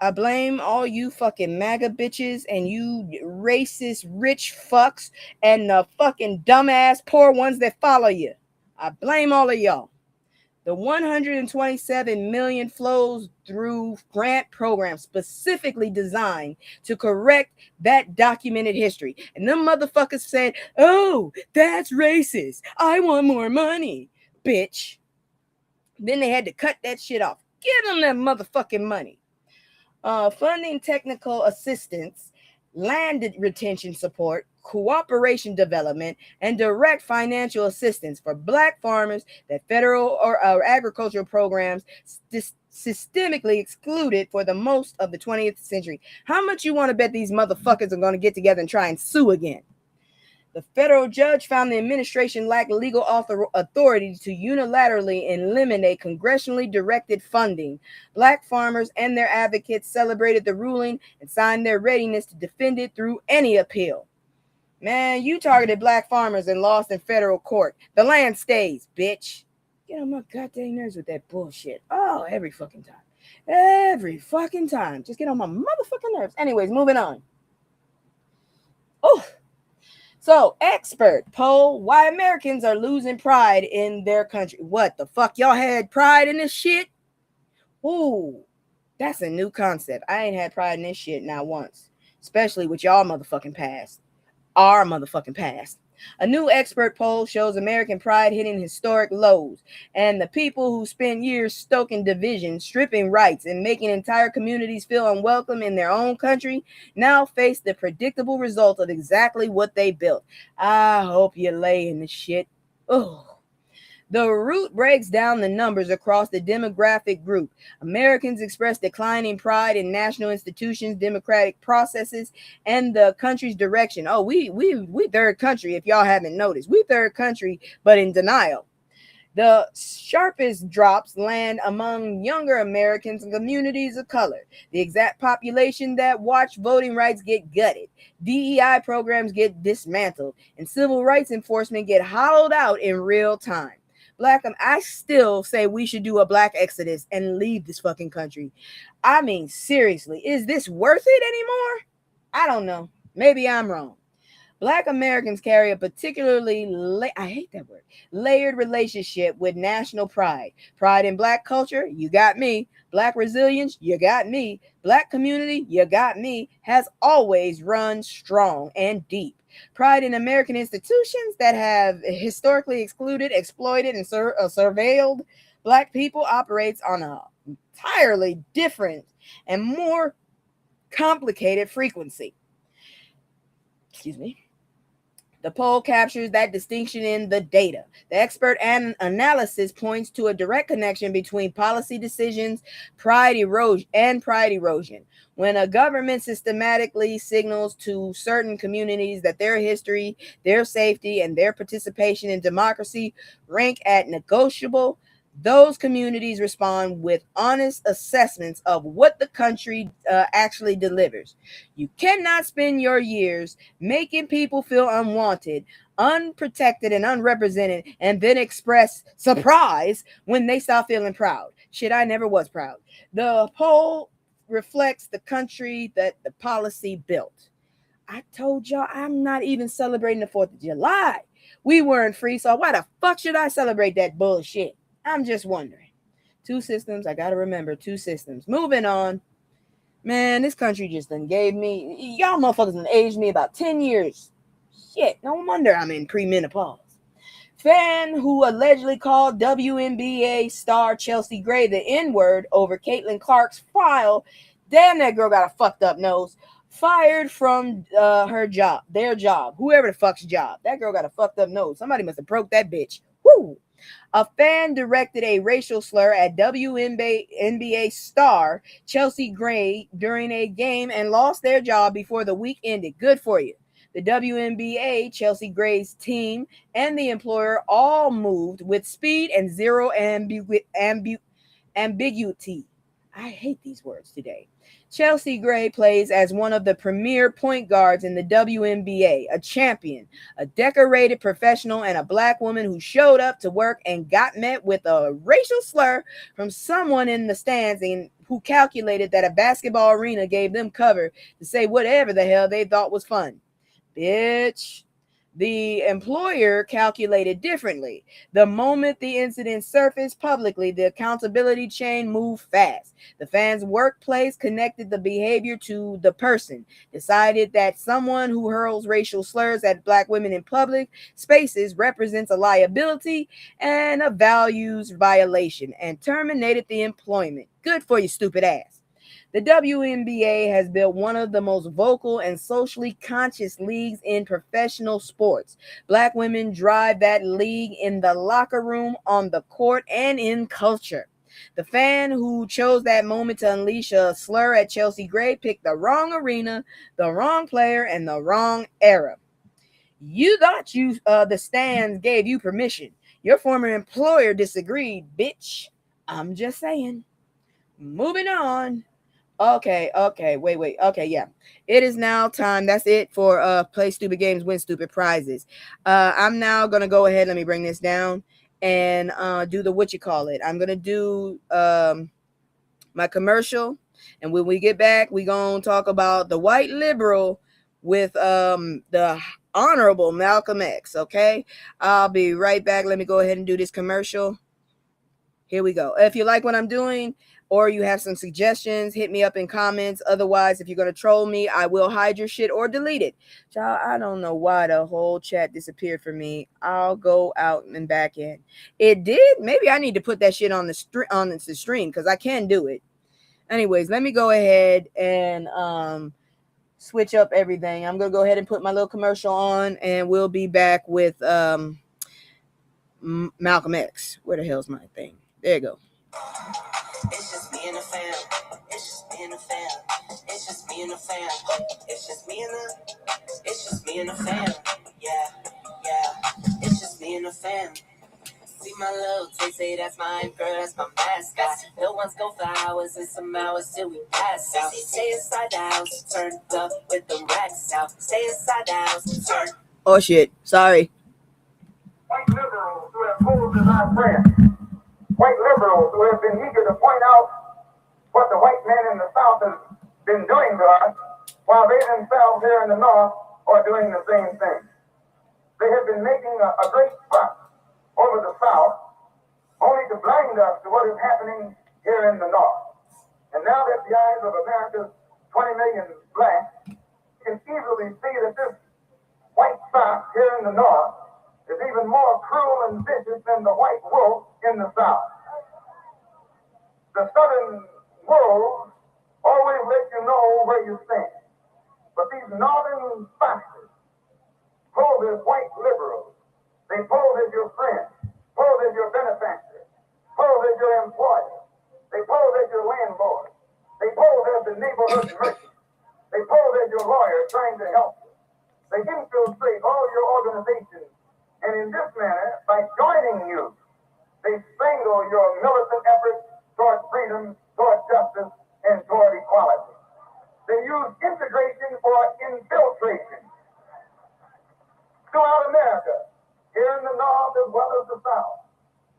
I blame all you fucking MAGA bitches and you racist rich fucks and the fucking dumbass poor ones that follow you. I blame all of y'all. The $127 million flows through grant programs specifically designed to correct that documented history. And them motherfuckers said, oh, that's racist. I want more money, bitch. Then they had to cut that shit off. Give them that motherfucking money. Funding technical assistance, land retention support, cooperation development, and direct financial assistance for black farmers that federal or agricultural programs systemically excluded for the most of the 20th century. How much you want to bet these motherfuckers are going to get together and try and sue again? The federal judge found the administration lacked legal authority to unilaterally eliminate congressionally directed funding. Black farmers and their advocates celebrated the ruling and signed their readiness to defend it through any appeal. Man, you targeted black farmers and lost in federal court. The land stays, bitch. Get on my goddamn nerves with that bullshit. Oh, every fucking time. Every fucking time. Just get on my motherfucking nerves. Anyways, moving on. Oh. So, expert poll, why Americans are losing pride in their country. What the fuck? Y'all had pride in this shit? Ooh, that's a new concept. I ain't had pride in this shit not once. Especially with y'all motherfucking past. Our motherfucking past. A new expert poll shows American pride hitting historic lows, and the people who spent years stoking division, stripping rights, and making entire communities feel unwelcome in their own country now face the predictable result of exactly what they built. I hope you lay in the shit. Oh. The root breaks down the numbers across the demographic group. Americans express declining pride in national institutions, democratic processes, and the country's direction. Oh, we third country, if y'all haven't noticed. We third country, but in denial. The sharpest drops land among younger Americans and communities of color. The exact population that watch voting rights get gutted. DEI programs get dismantled, and civil rights enforcement get hollowed out in real time. I still say we should do a black exodus and leave this fucking country. I mean, seriously, is this worth it anymore? I don't know. Maybe I'm wrong. Black Americans carry a particularly, I hate that word, layered relationship with national pride. Pride in black culture, you got me. Black resilience, you got me. Black community, you got me, has always run strong and deep. Pride in American institutions that have historically excluded, exploited, and surveilled black people operates on an entirely different and more complicated frequency. Excuse me. The poll captures that distinction in the data. The expert analysis points to a direct connection between policy decisions, pride erosion. When a government systematically signals to certain communities that their history, their safety, and their participation in democracy rank at negotiable, those communities respond with honest assessments of what the country actually delivers. You cannot spend your years making people feel unwanted, unprotected, and unrepresented, and then express surprise when they stop feeling proud. Shit, I never was proud. The poll reflects the country that the policy built. I told y'all I'm not even celebrating the 4th of July. We weren't free, so why the fuck should I celebrate that bullshit? I'm just wondering. 2 systems. I gotta remember 2 systems. Moving on. Man, this country just done gave me, y'all motherfuckers done aged me about 10 years. Shit, no wonder I'm in premenopause. Fan who allegedly called WNBA star Chelsea Gray the N-word over Caitlin Clark's file. Damn, that girl got a fucked up nose. Fired from their job. Whoever the fuck's job. That girl got a fucked up nose. Somebody must have broke that bitch. Woo! A fan directed a racial slur at WNBA star Chelsea Gray during a game and lost their job before the week ended. Good for you. The WNBA, Chelsea Gray's team, and the employer all moved with speed and zero ambiguity. I hate these words today. Chelsea Gray plays as one of the premier point guards in the WNBA, a champion, a decorated professional, and a black woman who showed up to work and got met with a racial slur from someone in the stands and who calculated that a basketball arena gave them cover to say whatever the hell they thought was fun. Bitch. The employer calculated differently. The moment the incident surfaced publicly, the accountability chain moved fast. The fan's workplace connected the behavior to the person, decided that someone who hurls racial slurs at black women in public spaces represents a liability and a values violation, and terminated the employment. Good for you, stupid ass. The WNBA has built one of the most vocal and socially conscious leagues in professional sports. Black women drive that league in the locker room, on the court, and in culture. The fan who chose that moment to unleash a slur at Chelsea Gray picked the wrong arena, the wrong player, and the wrong era. You thought the stands gave you permission. Your former employer disagreed, bitch. I'm just saying. Moving on. Okay, wait. Okay, yeah. It is now time. That's it for play stupid games, win stupid prizes. I'm now gonna go ahead. Let me bring this down and do the what you call it. I'm gonna do my commercial, and when we get back, we gonna talk about the white liberal with the honorable Malcolm X. Okay, I'll be right back. Let me go ahead and do this commercial. Here we go. If you like what I'm doing, or you have some suggestions, hit me up in comments. Otherwise, if you're going to troll me, I will hide your shit or delete it. Child, I don't know why the whole chat disappeared for me. I'll go out and back in. It did? Maybe I need to put that shit on the stream because I can do it. Anyways, let me go ahead and switch up everything. I'm going to go ahead and put my little commercial on, and we'll be back with Malcolm X. Where the hell's my thing? There you go. It's just me and the fam. It's just me and the fam. It's just me and the fam. It's just me and the fam. Yeah. It's just me and the fam. See my little taste, say that's my girl, that's my mascot. No one's go for hours and some hours till we pass out. Stay inside the house, turned up with the racks out. Stay inside the house, turn. Oh shit, sorry. White liberals who have posed as our friends. White liberals who have been eager to point out what the white man in the South has been doing to us, while they themselves here in the North are doing the same thing. They have been making a great fuss over the South, only to blind us to what is happening here in the North. And now that the eyes of America's 20 million blacks can easily see that this white fox here in the North is even more cruel and vicious than the white wolf in the South. The southern wolves always let you know where you stand. But these northern foxes, pose as white liberals. They pose as your friends, pose as your benefactors, pose as your employers. They pose as your landlord. They pose as the neighborhood merchant. They pose as your lawyer trying to help you. They infiltrate all your organizations, and in this manner, by joining you, they strangle your militant efforts toward freedom, toward justice, and toward equality. They use integration for infiltration. Throughout America, here in the North as well as the South,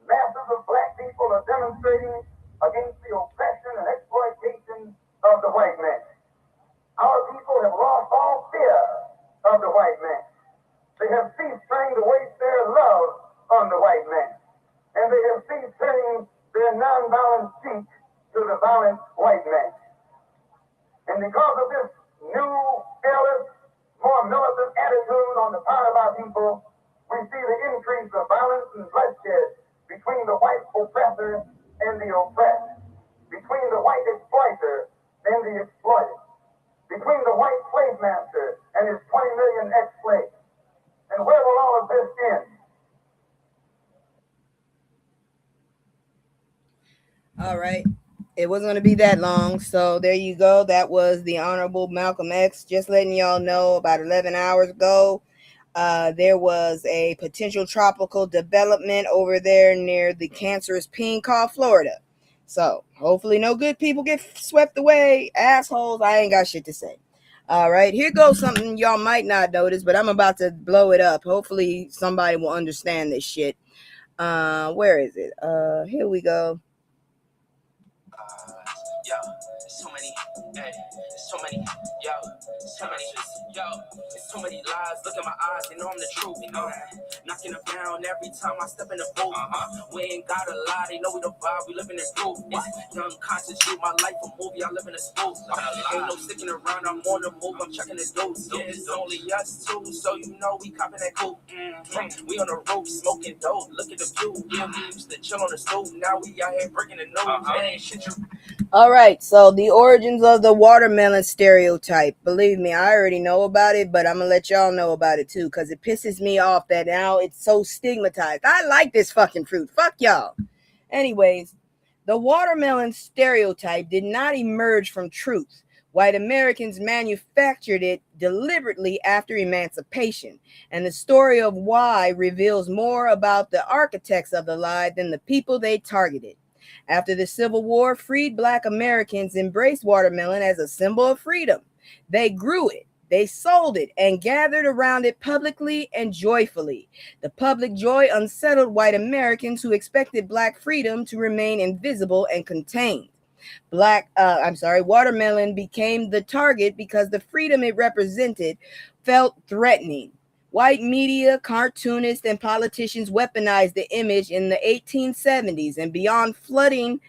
masses of black people are demonstrating against the oppression and exploitation of the white man. Our people have lost all fear of the white man. They have ceased trying to waste their love on the white man. And they have ceased turning their nonviolent cheek to the violent white man. And because of this new, careless, more militant attitude on the part of our people, we see the increase of violence and bloodshed between the white oppressor and the oppressed, between the white exploiter and the exploited, between the white slave master and his 20 million ex-slaves. And where will all of this end? All right. It wasn't going to be that long. So there you go. That was the Honorable Malcolm X. Just letting y'all know, about 11 hours ago, there was a potential tropical development over there near the cancerous peen called Florida. So hopefully no good people get swept away. Assholes, I ain't got shit to say. All right, here goes something y'all might not notice, but I'm about to blow it up. Hopefully somebody will understand this shit. Where is it? Here we go. Yo, it's so many, hey, it's so many, yo, it's so many, yo, it's so many lies. Look at my eyes, they know I'm the truth, you know. Knocking them down every time I step in the booth. We ain't gotta lie, they know we the vibe, we live in this group. It's young conscious youth, my life a movie, I live in a school. Ain't no sticking around, I'm on the move, I'm checking the dudes. Yeah, it's only us two, so you know we copping that coupe. We on the roof, smoking dope, look at the view. Yeah, we used to chill on the stove, now we out here breaking the nose. That ain't shit you. All right, so the origins of the watermelon stereotype. Believe me, I already know about it, but I'm going to let y'all know about it too, because it pisses me off that now it's so stigmatized. I like this fucking fruit. Fuck y'all. Anyways, the watermelon stereotype did not emerge from truth. White Americans manufactured it deliberately after emancipation, and the story of why reveals more about the architects of the lie than the people they targeted. After the Civil War, freed Black Americans embraced watermelon as a symbol of freedom. They grew it, they sold it, and gathered around it publicly and joyfully. The public joy unsettled white Americans who expected Black freedom to remain invisible and contained. Watermelon became the target because the freedom it represented felt threatening. White media, cartoonists, and politicians weaponized the image in the 1870s and beyond, flooding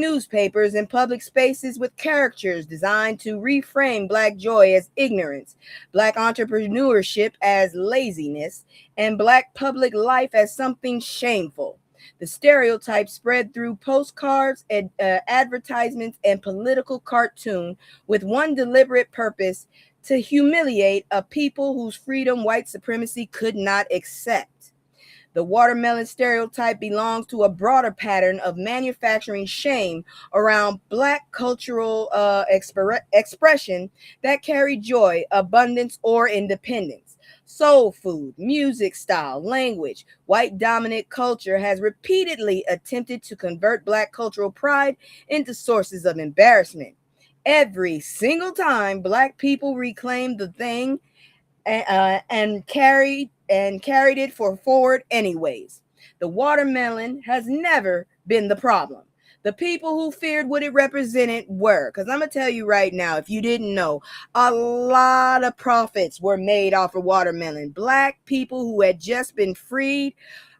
newspapers and public spaces with caricatures designed to reframe Black joy as ignorance, Black entrepreneurship as laziness, and Black public life as something shameful. The stereotype spread through postcards, advertisements, and political cartoon with one deliberate purpose: to humiliate a people whose freedom white supremacy could not accept. The watermelon stereotype belongs to a broader pattern of manufacturing shame around Black cultural expression that carry joy, abundance, or independence. Soul food, music style, language, white dominant culture has repeatedly attempted to convert Black cultural pride into sources of embarrassment. Every single time Black people reclaimed the thing and carried it forward anyways. The watermelon has never been the problem. The people who feared what it represented were, because I'm going to tell you right now, if you didn't know, a lot of profits were made off of watermelon. Black people who had just been freed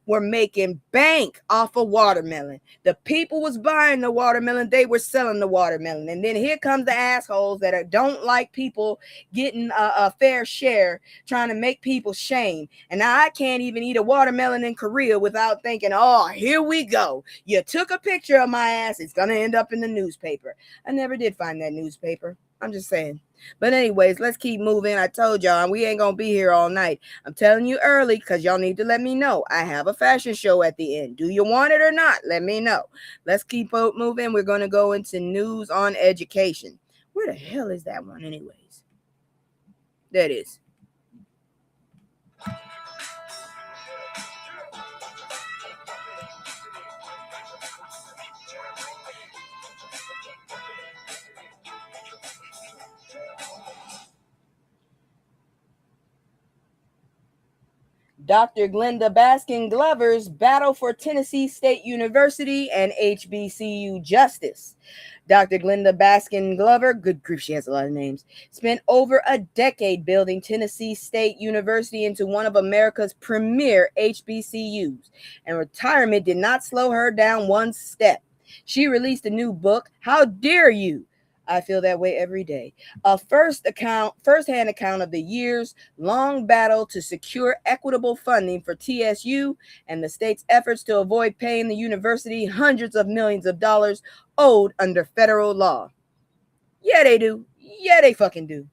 were making bank off of watermelon. The people was buying the watermelon, they were selling the watermelon. And then here comes the assholes that don't like people getting a fair share, trying to make people shame. And now I can't even eat a watermelon in Korea without thinking, oh, here we go. You took a picture of my ass, it's gonna end up in the newspaper. I never did find that newspaper. I'm just saying. But anyways, let's keep moving. I told y'all we ain't gonna be here all night. I'm telling you early because y'all need to let me know. I have a fashion show at the end. Do you want it or not? Let me know. Let's keep moving. We're gonna go into news on education. Where the hell is that one anyways? There it is. Dr. Glenda Baskin Glover's battle for Tennessee State University and HBCU justice. Dr. Glenda Baskin Glover, good grief, she has a lot of names, spent over a decade building Tennessee State University into one of America's premier HBCUs, and retirement did not slow her down one step. She released a new book, How Dare You? I feel that way every day. A first-hand account of the years-long battle to secure equitable funding for TSU and the state's efforts to avoid paying the university hundreds of millions of dollars owed under federal law. Yeah, they do. Yeah, they fucking do.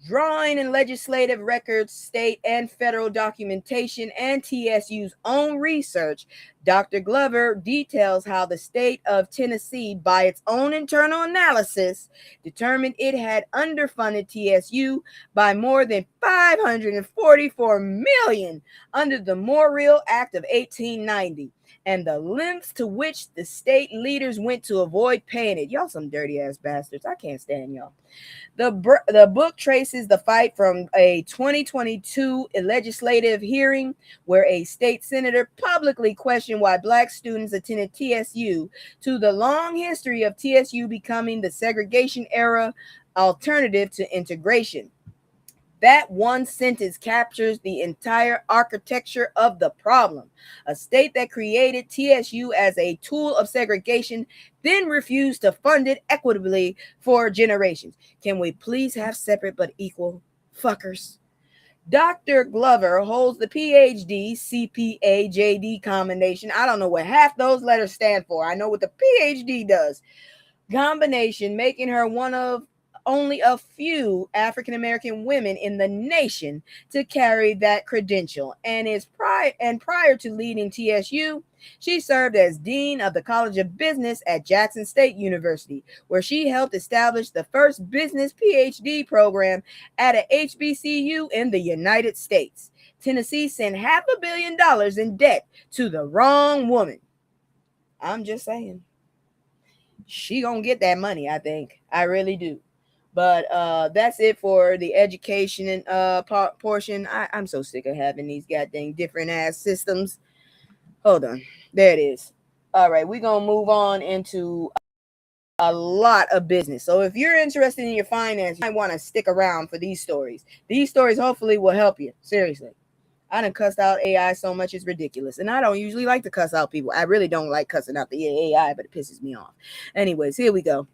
Drawing in legislative records, state and federal documentation, and TSU's own research, Dr. Glover details how the state of Tennessee, by its own internal analysis, determined it had underfunded TSU by more than $544 million under the Morrill Act of 1890, and the lengths to which the state leaders went to avoid paying it. Y'all some dirty ass bastards. I can't stand y'all. The book traces the fight from a 2022 legislative hearing where a state senator publicly questioned why Black students attended TSU to the long history of TSU becoming the segregation era alternative to integration. That one sentence captures the entire architecture of the problem. A state that created TSU as a tool of segregation, then refused to fund it equitably for generations. Can we please have separate but equal fuckers? Dr. Glover holds the PhD, CPA, JD combination. I don't know what half those letters stand for. I know what the PhD does. Combination, making her one of only a few African-American women in the nation to carry that credential, and prior to leading TSU, she served as Dean of the College of Business at Jackson State University, where she helped establish the first business PhD program at a HBCU in the United States. Tennessee sent $500 million in debt to the wrong woman. I'm just saying. She gonna get that money, I think. I really do. But that's it for the education portion. I'm so sick of having these goddamn different ass systems. Hold on. There it is. All right, we're going to move on into a lot of business. So if you're interested in your finance, you might want to stick around for these stories. These stories hopefully will help you. Seriously. I done cussed out AI so much it's ridiculous. And I don't usually like to cuss out people. I really don't like cussing out the AI, but it pisses me off. Anyways, here we go.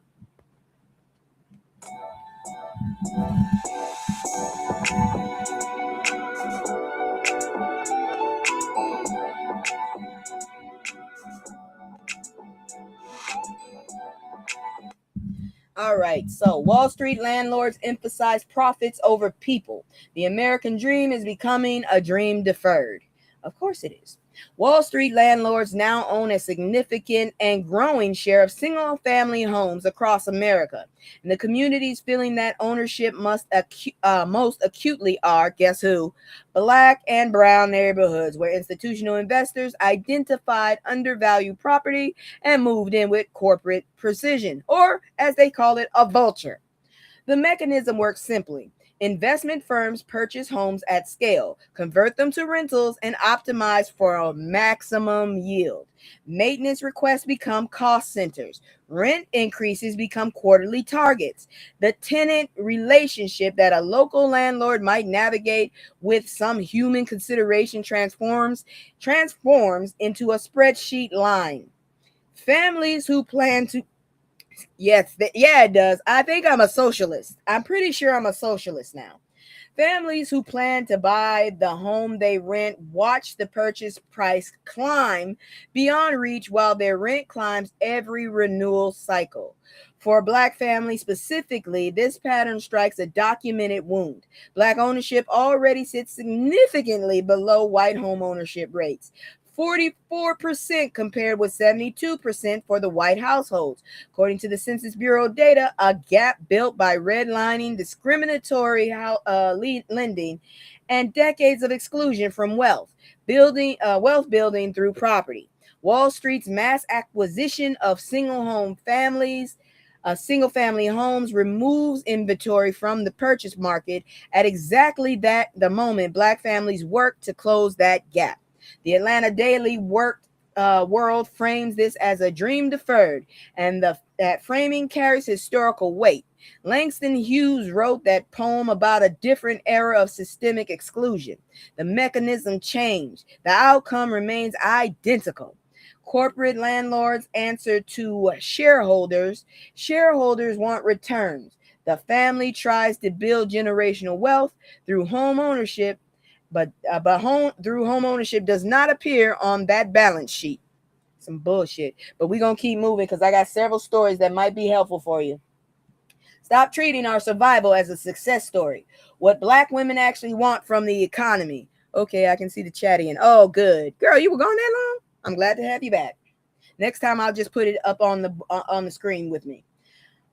All right, so Wall Street landlords emphasize profits over people. The American dream is becoming a dream deferred. Of course it is. Wall Street landlords now own a significant and growing share of single-family homes across America. And the communities feeling that ownership most acutely are, guess who? Black and brown neighborhoods where institutional investors identified undervalued property and moved in with corporate precision, or as they call it, a vulture. The mechanism works simply. Investment firms purchase homes at scale, convert them to rentals, and optimize for a maximum yield. Maintenance requests become cost centers. Rent increases become quarterly targets. The tenant relationship that a local landlord might navigate with some human consideration transforms into a spreadsheet line. Families who plan to Yes, it does. I think I'm a socialist. I'm pretty sure I'm a socialist now. Families who plan to buy the home they rent watch the purchase price climb beyond reach while their rent climbs every renewal cycle. For Black families specifically, this pattern strikes a documented wound. Black ownership already sits significantly below white home ownership rates. 44% compared with 72% for the white households. According to the Census Bureau data, a gap built by redlining, discriminatory lending, and decades of exclusion from wealth building through property. Wall Street's mass acquisition of single family homes removes inventory from the purchase market at exactly the moment Black families work to close that gap. The Atlanta Daily World frames this as a dream deferred, and that framing carries historical weight. Langston Hughes wrote that poem about a different era of systemic exclusion. The mechanism changed. The outcome remains identical. Corporate landlords answer to shareholders. Shareholders want returns. The family tries to build generational wealth through home ownership, but through home ownership does not appear on that balance sheet. Some bullshit. But we're going to keep moving because I got several stories that might be helpful for you. Stop treating our survival as a success story. What Black women actually want from the economy. Okay, I can see the chatting. Oh, good. Girl, you were gone that long? I'm glad to have you back. Next time I'll just put it up on the screen with me.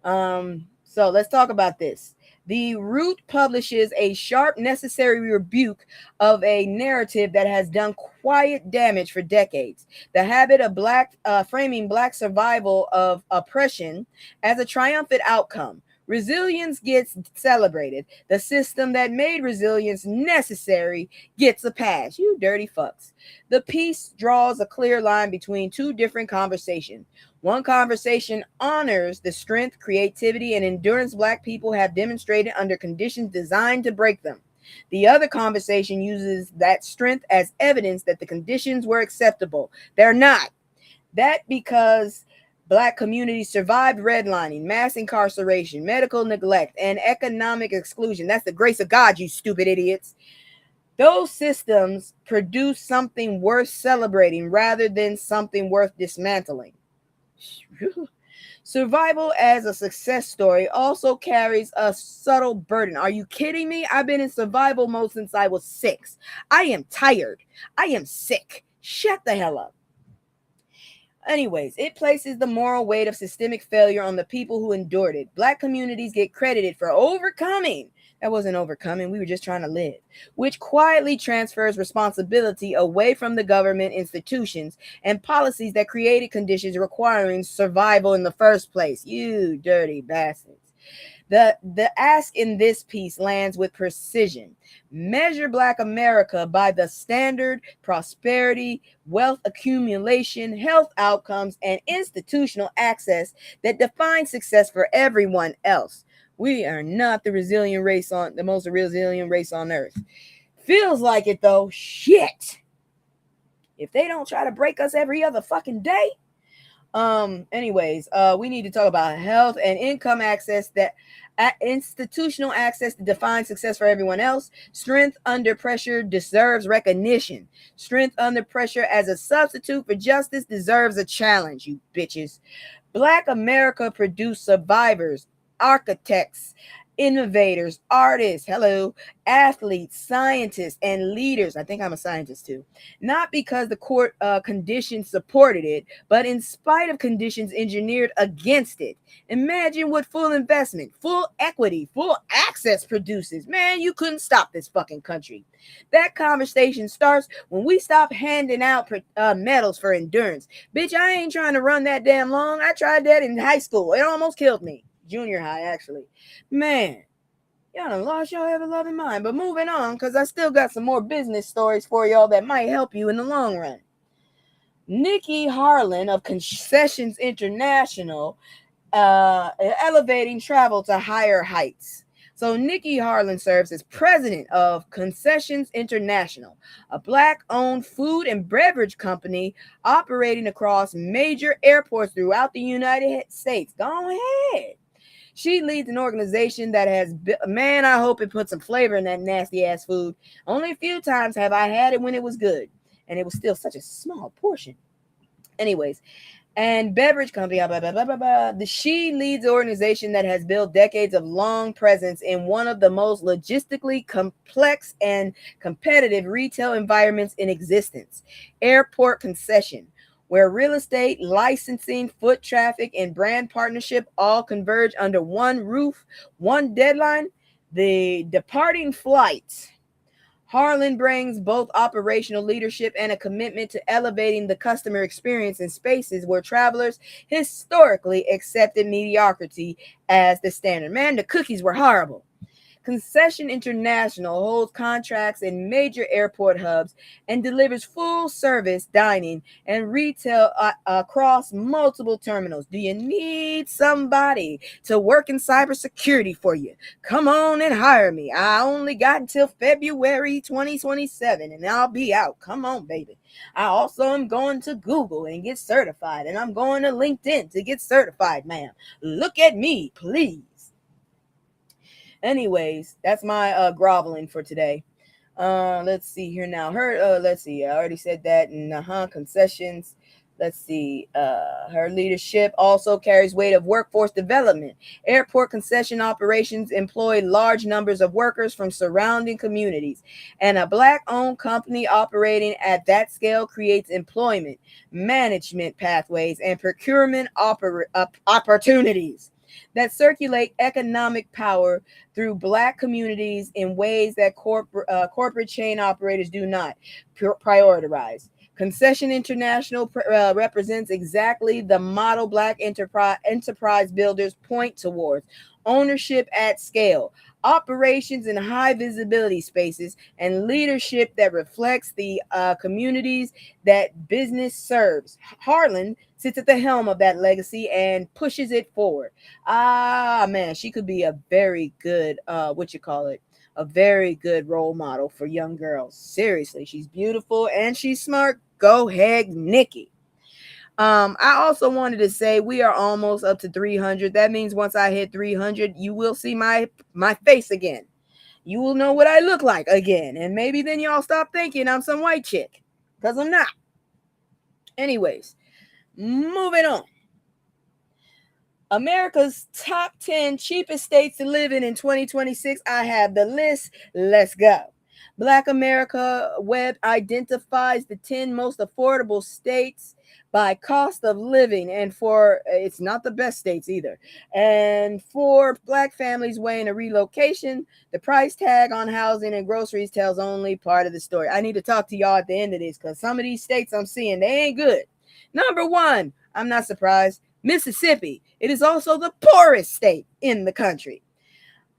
So let's talk about this. The Root publishes a sharp, necessary rebuke of a narrative that has done quiet damage for decades. The habit of framing Black survival of oppression as a triumphant outcome. Resilience gets celebrated. The system that made resilience necessary gets a pass. You dirty fucks. The piece draws a clear line between two different conversations. One conversation honors the strength, creativity, and endurance Black people have demonstrated under conditions designed to break them. The other conversation uses that strength as evidence that the conditions were acceptable. They're not. That because Black communities survived redlining, mass incarceration, medical neglect, and economic exclusion. That's the grace of God, you stupid idiots. Those systems produce something worth celebrating rather than something worth dismantling. Survival as a success story also carries a subtle burden. Are you kidding me? I've been in survival mode since I was 6. I am tired. I am sick. Shut the hell up. Anyways, it places the moral weight of systemic failure on the people who endured it. Black communities get credited for overcoming. That wasn't overcoming. We were just trying to live, which quietly transfers responsibility away from the government institutions and policies that created conditions requiring survival in the first place. You dirty bastards. The ask in this piece lands with precision. Measure Black America by the standard, prosperity, wealth accumulation, health outcomes, and institutional access that define success for everyone else. We are not the most resilient race on earth. Feels like it though. Shit. If they don't try to break us every other fucking day. We need to talk about health and income access, that institutional access to define success for everyone else. Strength under pressure deserves recognition. Strength under pressure as a substitute for justice deserves a challenge, you bitches. Black America produced survivors, architects, innovators, artists, athletes, scientists, and leaders. I think I'm a scientist too. Not because the court conditions supported it, but in spite of conditions engineered against it. Imagine what full investment, full equity, full access produces. Man, you couldn't stop this fucking country. That conversation starts when we stop handing out medals for endurance. Bitch, I ain't trying to run that damn long. I tried that in high school. It almost killed me. Junior high, actually. Man, y'all done lost y'all ever loving mind. But moving on, because I still got some more business stories for y'all that might help you in the long run. Nikki Harlan of Concessions International elevating travel to higher heights. So Nikki Harlan serves as president of Concessions International, a Black-owned food and beverage company operating across major airports throughout the United States. Go ahead. She leads an organization that has, man, I hope it puts some flavor in that nasty ass food. Only a few times have I had it when it was good, and it was still such a small portion. Anyways, and beverage company, blah, blah, blah, blah, blah. She leads an organization that has built decades of long presence in one of the most logistically complex and competitive retail environments in existence, airport concession, where real estate, licensing, foot traffic, and brand partnership all converge under one roof, one deadline, the departing flight. Harlan brings both operational leadership and a commitment to elevating the customer experience in spaces where travelers historically accepted mediocrity as the standard. Man, the cookies were horrible. Concession International holds contracts in major airport hubs and delivers full-service dining and retail across multiple terminals. Do you need somebody to work in cybersecurity for you? Come on and hire me. I only got until February 2027, and I'll be out. Come on, baby. I also am going to Google and get certified, and I'm going to LinkedIn to get certified, ma'am. Look at me, please. Anyways, that's my groveling for today. Let's see here now. Let's see. I already said that. And concessions. Let's see. Her leadership also carries weight of workforce development. Airport concession operations employ large numbers of workers from surrounding communities, and a Black-owned company operating at that scale creates employment, management pathways, and procurement opportunities that circulate economic power through Black communities in ways that corporate chain operators do not prioritize. Concession International represents exactly the model Black enterprise builders point towards: ownership at scale, operations in high visibility spaces, and leadership that reflects the communities that business serves. Harlan sits at the helm of that legacy and pushes it forward. Man, she could be a very good, a very good role model for young girls. Seriously, she's beautiful and she's smart. Go ahead, Nikki. I also wanted to say we are almost up to 300. That means once I hit 300, you will see my face again. You will know what I look like again. And maybe then y'all stop thinking I'm some white chick, because I'm not. Anyways, moving on. America's top 10 cheapest states to live in 2026. I have the list. Let's go. Black America Web identifies the 10 most affordable states by cost of living, and it's not the best states either. And for Black families weighing a relocation, the price tag on housing and groceries tells only part of the story. I need to talk to y'all at the end of this, because some of these states I'm seeing, they ain't good. Number 1, I'm not surprised, Mississippi. It is also the poorest state in the country.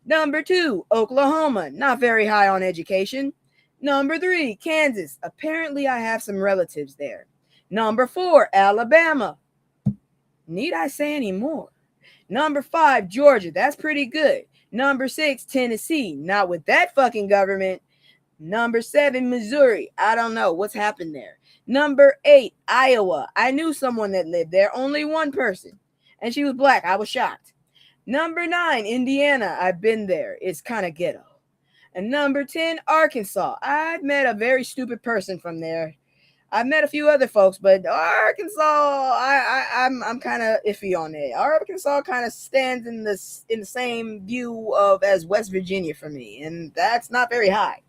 Number 2, Oklahoma, not very high on education. Number 3, Kansas. Apparently, I have some relatives there. Number 4, Alabama. Need I say any more? Number 5, Georgia. That's pretty good. Number 6, Tennessee. Not with that fucking government. Number 7, Missouri. I don't know what's happened there. Number 8, Iowa. I knew someone that lived there. Only one person. And she was Black. I was shocked. Number 9, Indiana. I've been there. It's kind of ghetto. And number 10, Arkansas. I've met a very stupid person from there. I've met a few other folks, but Arkansas, I'm kind of iffy on it. Arkansas kind of stands in the same view of as West Virginia for me, and that's not very high.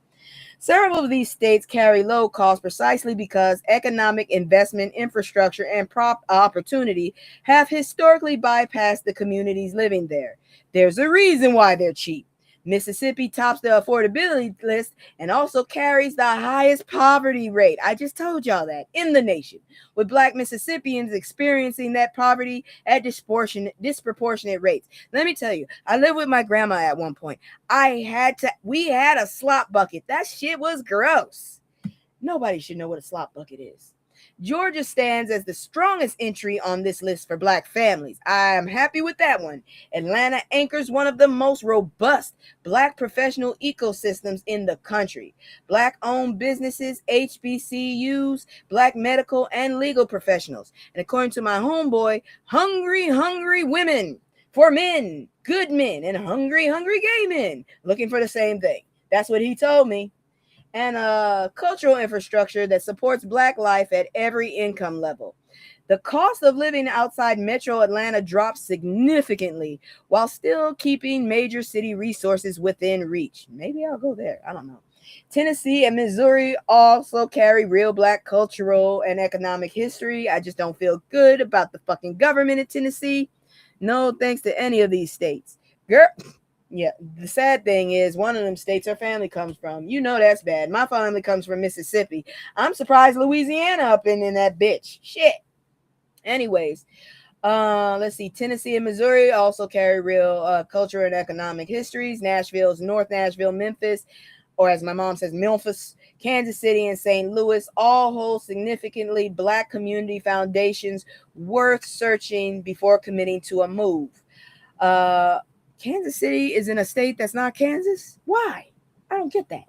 Several of these states carry low costs precisely because economic investment, infrastructure, and opportunity have historically bypassed the communities living there. There's a reason why they're cheap. Mississippi tops the affordability list and also carries the highest poverty rate. I just told y'all that, in the nation, with Black Mississippians experiencing that poverty at disproportionate rates. Let me tell you, I lived with my grandma at one point. We had a slop bucket. That shit was gross. Nobody should know what a slop bucket is. Georgia stands as the strongest entry on this list for Black families. I am happy with that one. Atlanta anchors one of the most robust Black professional ecosystems in the country. Black-owned businesses, HBCUs, Black medical and legal professionals. And according to my homeboy, hungry women for men good men and hungry gay men looking for the same thing. That's what he told me. And a cultural infrastructure that supports Black life at every income level. The cost of living outside Metro Atlanta drops significantly while still keeping major city resources within reach. Maybe I'll go there. I don't know. Tennessee and Missouri also carry real Black cultural and economic history. I just don't feel good about the fucking government in Tennessee. No thanks to any of these states. Girl, yeah, the sad thing is one of them states her family comes from. You know that's bad. My family comes from Mississippi. I'm surprised Louisiana up in that bitch. Shit. Anyways, let's see. Tennessee and Missouri also carry real culture and economic histories. Nashville's North Nashville, Memphis, or as my mom says, Memphis, Kansas City, and St. Louis all hold significantly Black community foundations worth searching before committing to a move. Kansas City is in a state that's not Kansas? Why? I don't get that.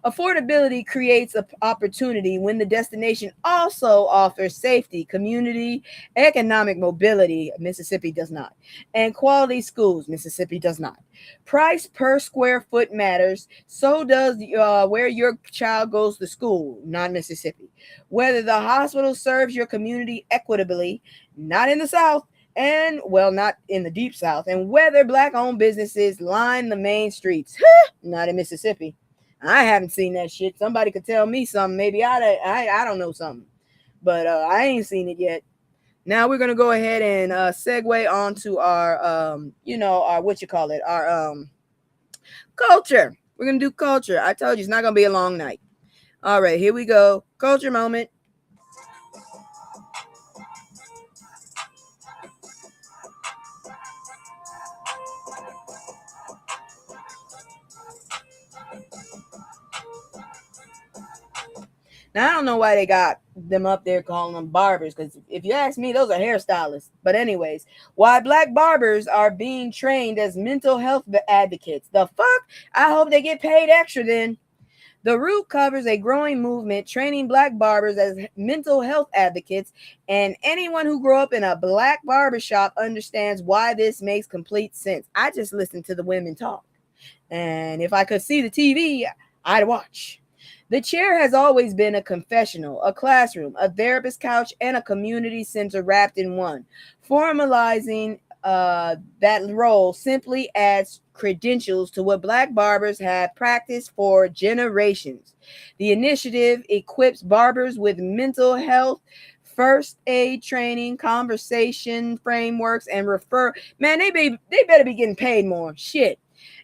Affordability creates an opportunity when the destination also offers safety, community, economic mobility. Mississippi does not. And quality schools. Mississippi does not. Price per square foot matters. So does where your child goes to school. Not Mississippi. Whether the hospital serves your community equitably. Not in the South. And, well, not in the deep South. And whether Black-owned businesses line the main streets. Not in Mississippi. I haven't seen that shit. Somebody could tell me something. Maybe I don't know something. But I ain't seen it yet. Now we're going to go ahead and segue onto our, our, our culture. We're going to do culture. I told you it's not going to be a long night. All right, here we go. Culture moment. Now, I don't know why they got them up there calling them barbers, because if you ask me, those are hairstylists. But anyways, why Black barbers are being trained as mental health advocates. The fuck? I hope they get paid extra then. The Root covers a growing movement training Black barbers as mental health advocates, and anyone who grew up in a Black barbershop understands why this makes complete sense. I just listen to the women talk. And if I could see the TV, I'd watch. The chair has always been a confessional, a classroom, a therapist couch, and a community center wrapped in one. Formalizing that role simply adds credentials to what Black barbers have practiced for generations. The initiative equips barbers with mental health, first aid training, conversation frameworks, and Man, they better be getting paid more. Shit.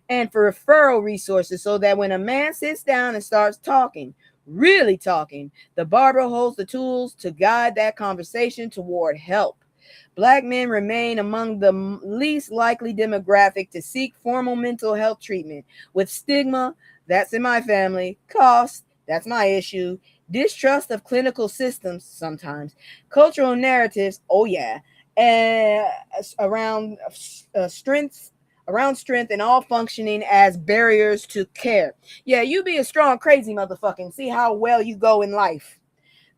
And for referral resources so that when a man sits down and starts talking, really talking, the barber holds the tools to guide that conversation toward help. Black men remain among the least likely demographic to seek formal mental health treatment, with stigma, that's in my family, cost, that's my issue, distrust of clinical systems sometimes, cultural narratives, oh yeah, and around strength and all functioning as barriers to care. Yeah, you be a strong, crazy motherfucker and see how well you go in life.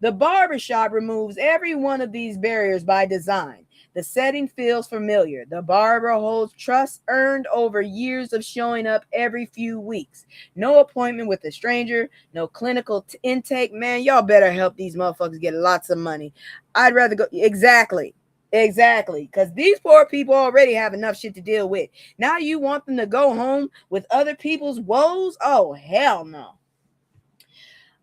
The barbershop removes every one of these barriers by design. The setting feels familiar. The barber holds trust earned over years of showing up every few weeks. No appointment with a stranger, no clinical intake. Man, y'all better help these motherfuckers get lots of money. I'd rather go. Exactly. Because these poor people already have enough shit to deal with. Now you want them to go home with other people's woes? Oh, hell no.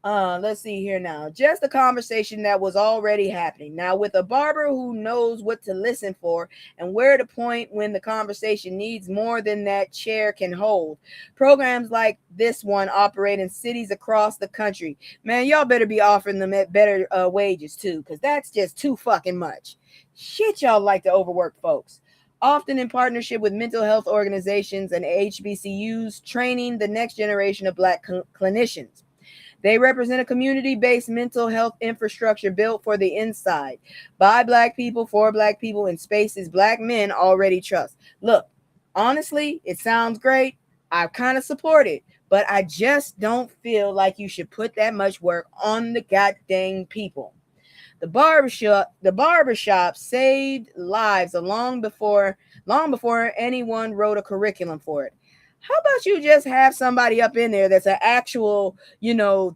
Let's see here now. Just a conversation that was already happening. Now, with a barber who knows what to listen for and where to point when the conversation needs more than that chair can hold. Programs like this one operate in cities across the country. Man, y'all better be offering them at better wages too, because that's just too fucking much. Shit, y'all like to overwork folks. Often in partnership with mental health organizations and HBCUs, training the next generation of Black clinicians. They represent a community-based mental health infrastructure built for the inside, by Black people, for Black people, in spaces Black men already trust. Look, honestly, it sounds great. I kind of support it, but I just don't feel like you should put that much work on the goddamn people. The barbershop saved lives long before anyone wrote a curriculum for it. How about you just have somebody up in there that's an actual,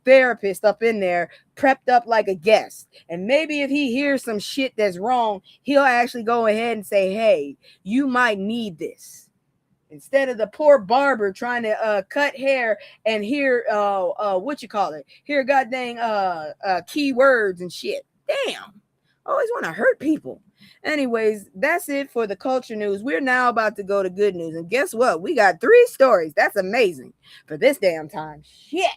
therapist up in there, prepped up like a guest. And maybe if he hears some shit that's wrong, he'll actually go ahead and say, hey, you might need this. Instead of the poor barber trying to cut hair and hear hear goddamn keywords and shit. Damn. I always want to hurt people. Anyways, that's it for the culture news. We're now about to go to good news. And guess what? We got 3 stories. That's amazing for this damn time. Shit.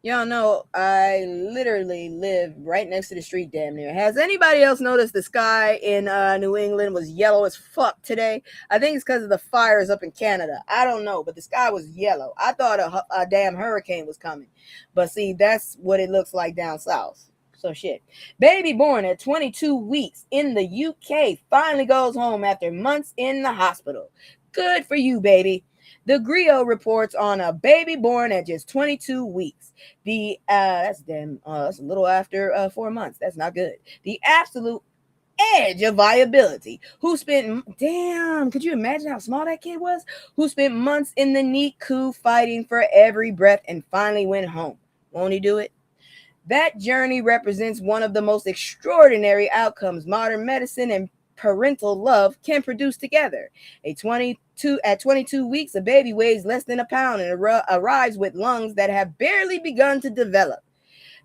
Y'all know I literally live right next to the street damn near. Has anybody else noticed the sky in New England was yellow as fuck today? I think it's because of the fires up in Canada. I don't know, but the sky was yellow. I thought a damn hurricane was coming. But see, that's what it looks like down south. So shit. Baby born at 22 weeks in the UK finally goes home after months in the hospital. Good for you, baby. The Griot reports on a baby born at just 22 weeks. That's a little after 4 months. That's not good. The absolute edge of viability. Could you imagine how small that kid was? Who spent months in the NICU fighting for every breath and finally went home. Won't he do it? That journey represents one of the most extraordinary outcomes modern medicine and parental love can produce together. At 22 weeks, a baby weighs less than a pound and arrives with lungs that have barely begun to develop.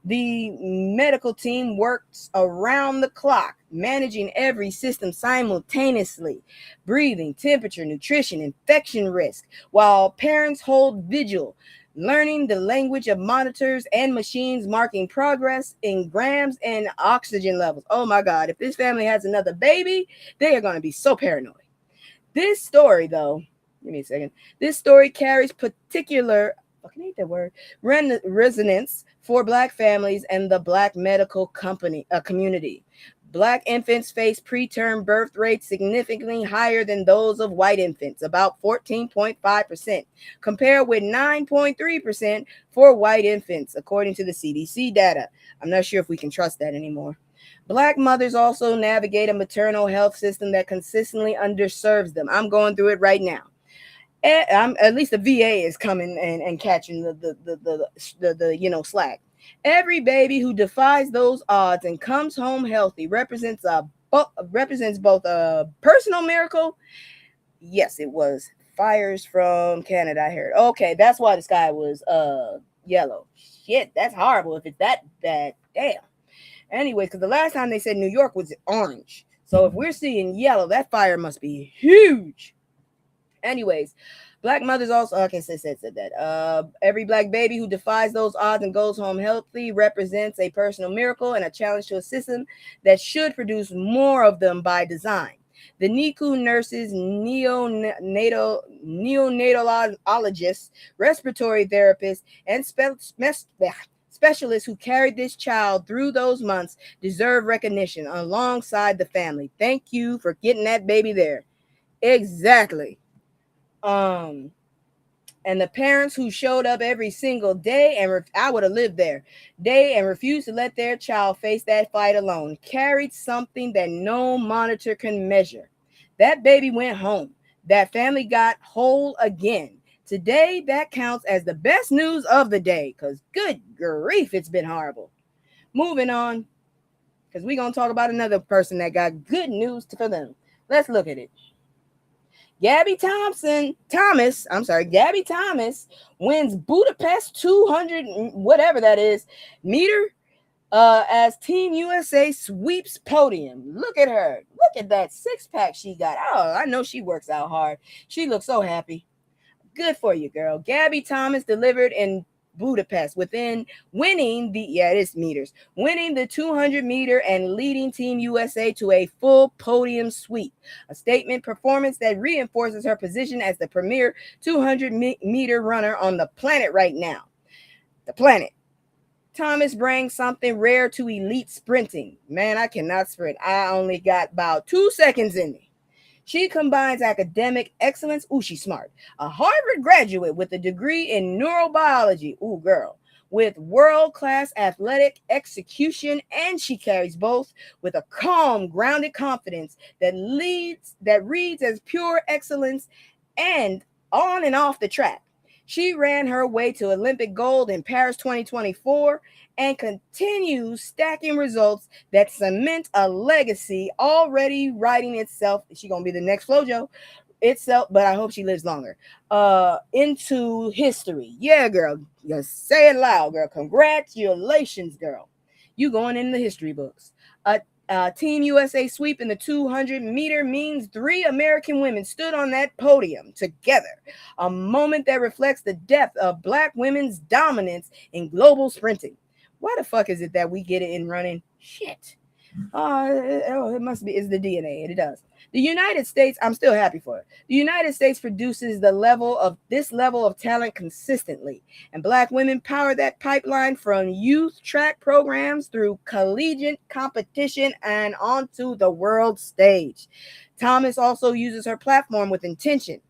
The medical team works around the clock, managing every system simultaneously: breathing, temperature, nutrition, infection risk, while parents hold vigil, learning the language of monitors and machines marking progress in grams and oxygen levels. Oh my God, if this family has another baby, they are going to be so paranoid. This story, though, give me a second. This story carries particular, resonance for Black families and the Black medical community. Black infants face preterm birth rates significantly higher than those of white infants, about 14.5%, compared with 9.3% for white infants, according to the CDC data. I'm not sure if we can trust that anymore. Black mothers also navigate a maternal health system that consistently underserves them. I'm going through it right now. At least the VA is coming and catching the slack. Every baby who defies those odds and comes home healthy represents both a personal miracle. Yes, it was fires from Canada, I heard. Okay, that's why the sky was yellow. Shit, that's horrible if it's that bad. Damn. Anyway, because the last time they said New York was orange. So if we're seeing yellow, that fire must be huge. Anyways, Black mothers also, said that. Every Black baby who defies those odds and goes home healthy represents a personal miracle and a challenge to a system that should produce more of them by design. The NICU nurses, neonatologists, respiratory therapists, and specialists who carried this child through those months deserve recognition alongside the family. Thank you for getting that baby there. Exactly. And the parents who showed up every single day I would have lived there and refused to let their child face that fight alone, carried something that no monitor can measure. That baby went home. That family got whole again. Today, that counts as the best news of the day, because good grief, it's been horrible. Moving on, because we're going to talk about another person that got good news for them. Let's look at it. Gabby Thomas wins Budapest 200, whatever that is, meter as Team USA sweeps podium. Look at her. Look at that six-pack she got. Oh, I know she works out hard. She looks so happy. Good for you, girl. Gabby Thomas delivered in Budapest winning the 200 meter and leading Team USA to a full podium sweep, a statement performance that reinforces her position as the premier 200 meter runner on the planet right now. The planet. Thomas brings something rare to elite sprinting. Man, I cannot sprint. I only got about 2 seconds in me. She combines academic excellence, ooh, she's smart, a Harvard graduate with a degree in neurobiology, ooh, girl, with world-class athletic execution, and she carries both with a calm, grounded confidence that reads as pure excellence and on and off the track. She ran her way to Olympic gold in Paris 2024 and continues stacking results that cement a legacy already writing itself. She gonna be the next FloJo itself, but I hope she lives longer. Into history. Yeah, girl. You say it loud, girl. Congratulations, girl. You going in the history books. Team USA sweep in the 200-meter means 3 American women stood on that podium together. A moment that reflects the depth of Black women's dominance in global sprinting. Why the fuck is it that we get it in running? Shit. It must be. It's the DNA. It does. The United States, I'm still happy for it. The United States produces this level of talent consistently, and Black women power that pipeline from youth track programs through collegiate competition and onto the world stage. Thomas also uses her platform with intention,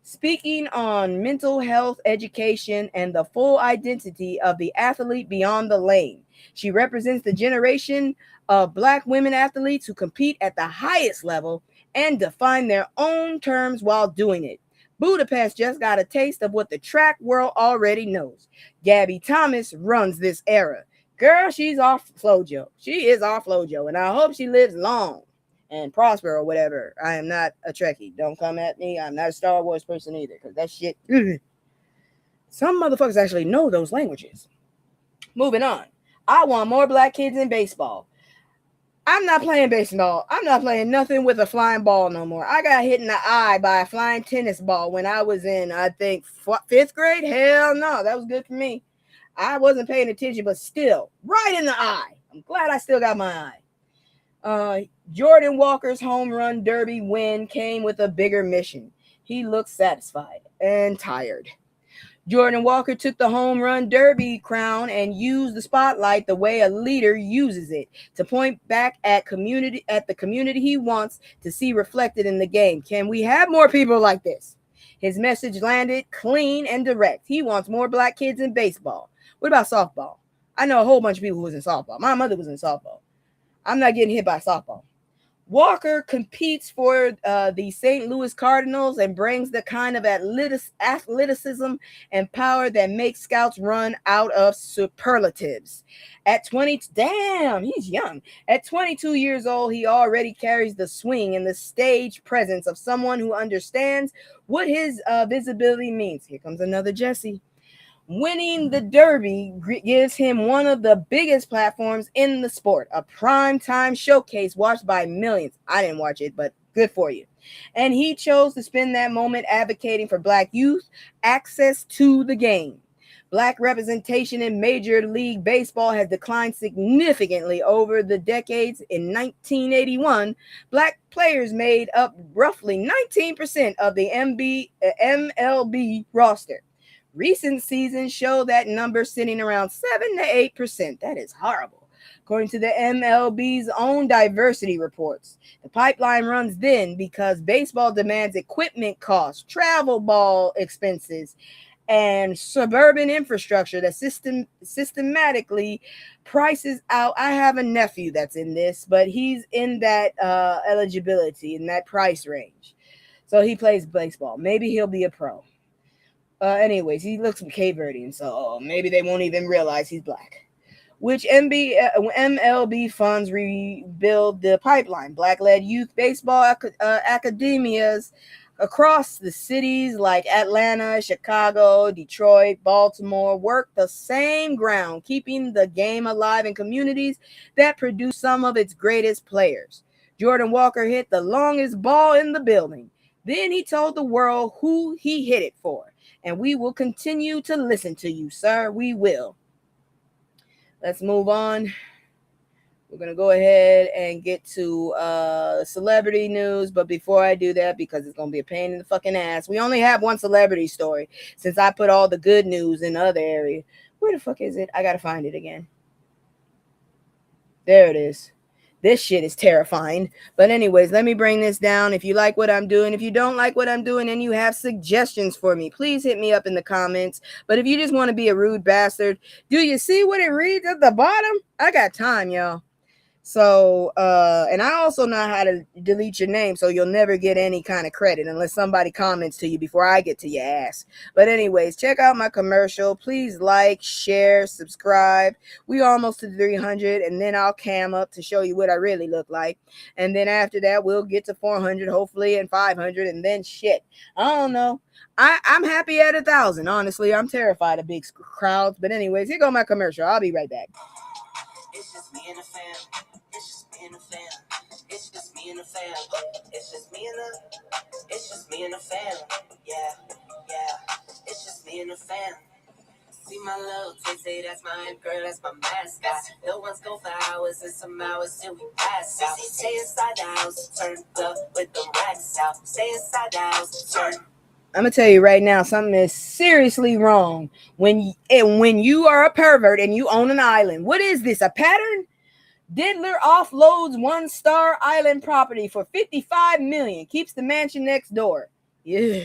speaking on mental health education and the full identity of the athlete beyond the lane. She represents the generation of Black women athletes who compete at the highest level and define their own terms while doing it. Budapest just got a taste of what the track world already knows. Gabby Thomas runs this era. Girl, she's off FloJo. She is off FloJo, and I hope she lives long and prosper or whatever. I am not a Trekkie. Don't come at me. I'm not a Star Wars person either, because that shit. Some motherfuckers actually know those languages. Moving on. I want more Black kids in baseball. I'm not playing baseball. I'm not playing nothing with a flying ball no more. I got hit in the eye by a flying tennis ball when I was in, I think, 5th grade. Hell no, that was good for me. I wasn't paying attention, but still, right in the eye. I'm glad I still got my eye. Jordan Walker's home run derby win came with a bigger mission. He looked satisfied and tired. Jordan Walker took the home run derby crown and used the spotlight the way a leader uses it, to point back at the community he wants to see reflected in the game. Can we have more people like this? His message landed clean and direct. He wants more Black kids in baseball. What about softball? I know a whole bunch of people who was in softball. My mother was in softball. I'm not getting hit by softball. Walker competes for the St. Louis Cardinals and brings the kind of athleticism and power that makes scouts run out of superlatives. At 20, damn, he's young. At 22 years old, he already carries the swing and the stage presence of someone who understands what his visibility means. Here comes another Jesse. Winning the Derby gives him one of the biggest platforms in the sport, a prime-time showcase watched by millions. I didn't watch it, but good for you. And he chose to spend that moment advocating for Black youth access to the game. Black representation in Major League Baseball has declined significantly over the decades. In 1981, Black players made up roughly 19% of the MLB roster. Recent seasons show that number sitting around 7 to 8%. That is horrible. According to the MLB's own diversity reports, the pipeline runs thin because baseball demands equipment costs, travel ball expenses, and suburban infrastructure that systematically prices out. I have a nephew that's in this, but he's in that eligibility, in that price range. So he plays baseball. Maybe he'll be a pro. Anyways, he looks Cape Verdean, so maybe they won't even realize he's Black. Which MLB funds rebuild the pipeline. Black-led youth baseball academias across the cities like Atlanta, Chicago, Detroit, Baltimore work the same ground, keeping the game alive in communities that produce some of its greatest players. Jordan Walker hit the longest ball in the building. Then he told the world who he hit it for. And we will continue to listen to you, sir. We will. Let's move on. We're going to go ahead and get to celebrity news. But before I do that, because it's going to be a pain in the fucking ass, we only have one celebrity story since I put all the good news in the other area. Where the fuck is it? I got to find it again. There it is. This shit is terrifying. But anyways, let me bring this down. If you like what I'm doing, if you don't like what I'm doing and you have suggestions for me, please hit me up in the comments. But if you just want to be a rude bastard, do you see what it reads at the bottom? I got time, y'all. So, and I also know how to delete your name, so you'll never get any kind of credit unless somebody comments to you before I get to your ass. But anyways, check out my commercial. Please like, share, subscribe. We almost to 300, and then I'll cam up to show you what I really look like. And then after that, we'll get to 400, hopefully, and 500, and then shit. I don't know. I'm happy at 1,000. Honestly, I'm terrified of big crowds. But anyways, here go my commercial. I'll be right back. It's just me and the fam. It's just me and the fam. It's just me and the fam. It's just me and the fam. Yeah, yeah. It's just me and the fam. See my little taste, say that's my girl, that's my mascot. The ones go for hours and some hours till we pass out. Stay inside the house, turn up with the racks out. Stay inside the house, turn. I'm gonna tell you right now, something is seriously wrong when you are a pervert and you own an island. What is this? A pattern? Diddler offloads one-star island property for $55 million. Keeps the mansion next door. Yeah.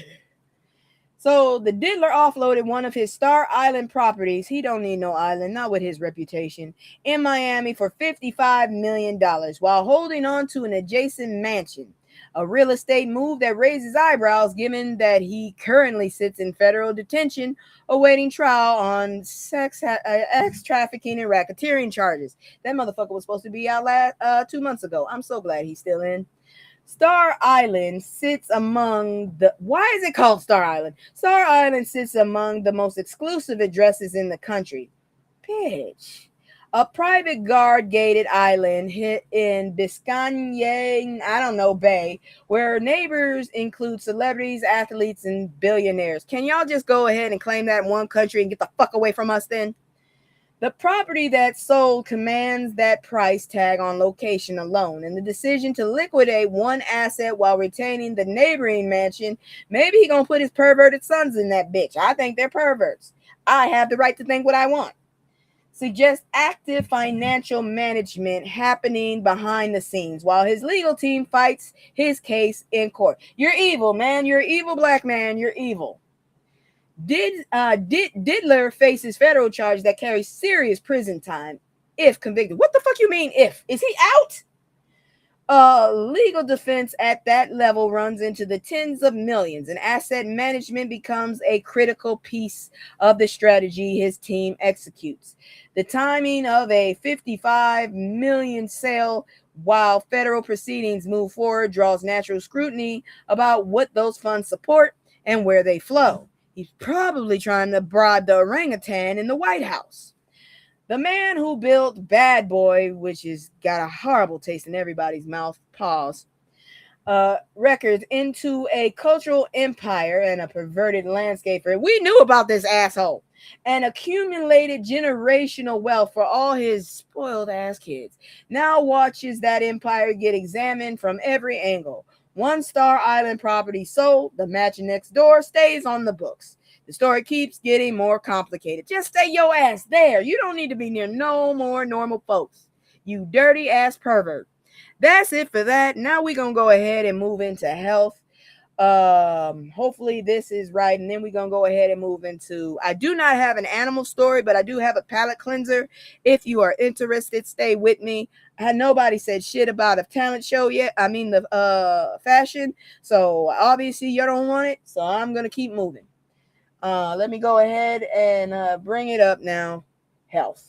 So the Diddler offloaded one of his Star Island properties. He don't need no island, not with his reputation, in Miami for $55 million while holding on to an adjacent mansion. A real estate move that raises eyebrows given that he currently sits in federal detention awaiting trial on sex trafficking and racketeering charges. That motherfucker was supposed to be out 2 months ago. I'm so glad he's still in. Star Island sits among the... Why is it called Star Island? Star Island sits among the most exclusive addresses in the country. Bitch. A private guard-gated island hit in Biscayne, Bay, where neighbors include celebrities, athletes, and billionaires. Can y'all just go ahead and claim that one country and get the fuck away from us then? The property that sold commands that price tag on location alone, and the decision to liquidate one asset while retaining the neighboring mansion, maybe he gonna put his perverted sons in that bitch. I think they're perverts. I have the right to think what I want. Suggests active financial management happening behind the scenes while his legal team fights his case in court. You're evil, man. You're evil, black man. You're evil. Diddler faces federal charge that carries serious prison time if convicted. What the fuck you mean if? Is he out? Legal defense at that level runs into the tens of millions, and asset management becomes a critical piece of the strategy his team executes. The timing of a $55 million sale while federal proceedings move forward draws natural scrutiny about what those funds support and where they flow. He's probably trying to bribe the orangutan in the White House. The man who built Bad Boy, which has got a horrible taste in everybody's mouth, records into a cultural empire and a perverted landscaper. We knew about this asshole and accumulated generational wealth for all his spoiled ass kids. Now watches that empire get examined from every angle. One Star Island property sold, the mansion next door stays on the books. The story keeps getting more complicated. Just stay your ass there. You don't need to be near no more normal folks. You dirty ass pervert. That's it for that. Now we're going to go ahead and move into health. Hopefully this is right. And then we're going to go ahead and move into... I do not have an animal story, but I do have a palate cleanser. If you are interested, stay with me. Nobody said shit about a talent show yet. I mean the fashion. So obviously you don't want it. So I'm going to keep moving. Let me go ahead and bring it up now. Health.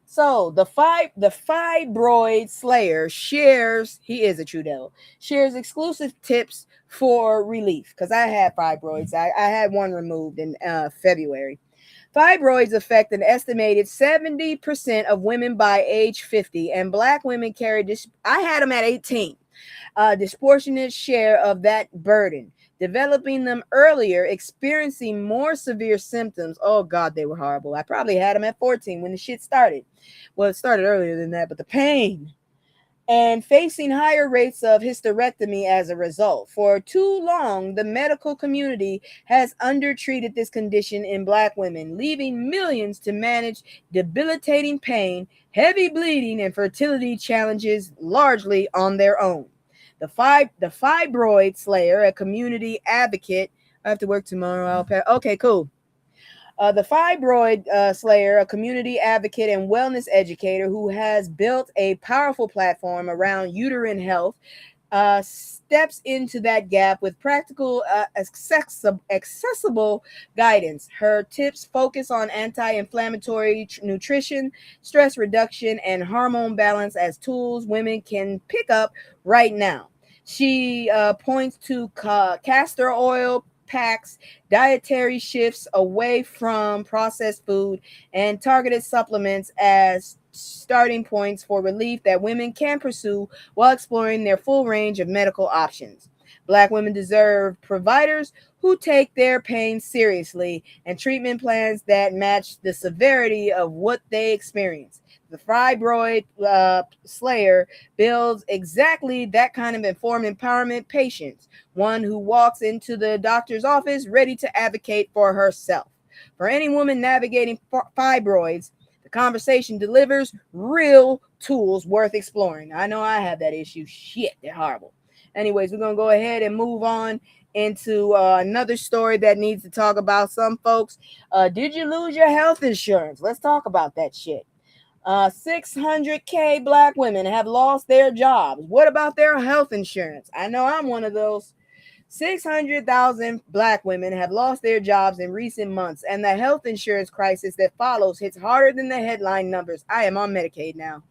So the fibroid slayer shares, he is a true devil, shares exclusive tips for relief. Because I had fibroids. I had one removed in February. Fibroids affect an estimated 70% of women by age 50, and black women carry this. I had them at 18. Disproportionate share of that burden, developing them earlier, experiencing more severe symptoms. Oh God, they were horrible. I probably had them at 14 when the shit started. Well, it started earlier than that, but the pain and facing higher rates of hysterectomy as a result. For too long, the medical community has undertreated this condition in Black women, leaving millions to manage debilitating pain, heavy bleeding, and fertility challenges largely on their own. The fibroid slayer, a community advocate. I have to work tomorrow. Okay, cool. The fibroid slayer, a community advocate and wellness educator who has built a powerful platform around uterine health, steps into that gap with practical, accessible guidance. Her tips focus on anti-inflammatory nutrition, stress reduction, and hormone balance as tools women can pick up right now. She points to castor oil packs, dietary shifts away from processed food, and targeted supplements as starting points for relief that women can pursue while exploring their full range of medical options. Black women deserve providers who take their pain seriously and treatment plans that match the severity of what they experience. The fibroid slayer builds exactly that kind of informed empowerment patience, one who walks into the doctor's office ready to advocate for herself. For any woman navigating fibroids, the conversation delivers real tools worth exploring. I know I have that issue. Shit, they're horrible. Anyways, we're going to go ahead and move on into another story that needs to talk about some folks. Did you lose your health insurance? Let's talk about that shit. 600K Black women have lost their jobs. What about their health insurance? I know I'm one of those. 600,000 Black women have lost their jobs in recent months, and the health insurance crisis that follows hits harder than the headline numbers. I am on Medicaid now.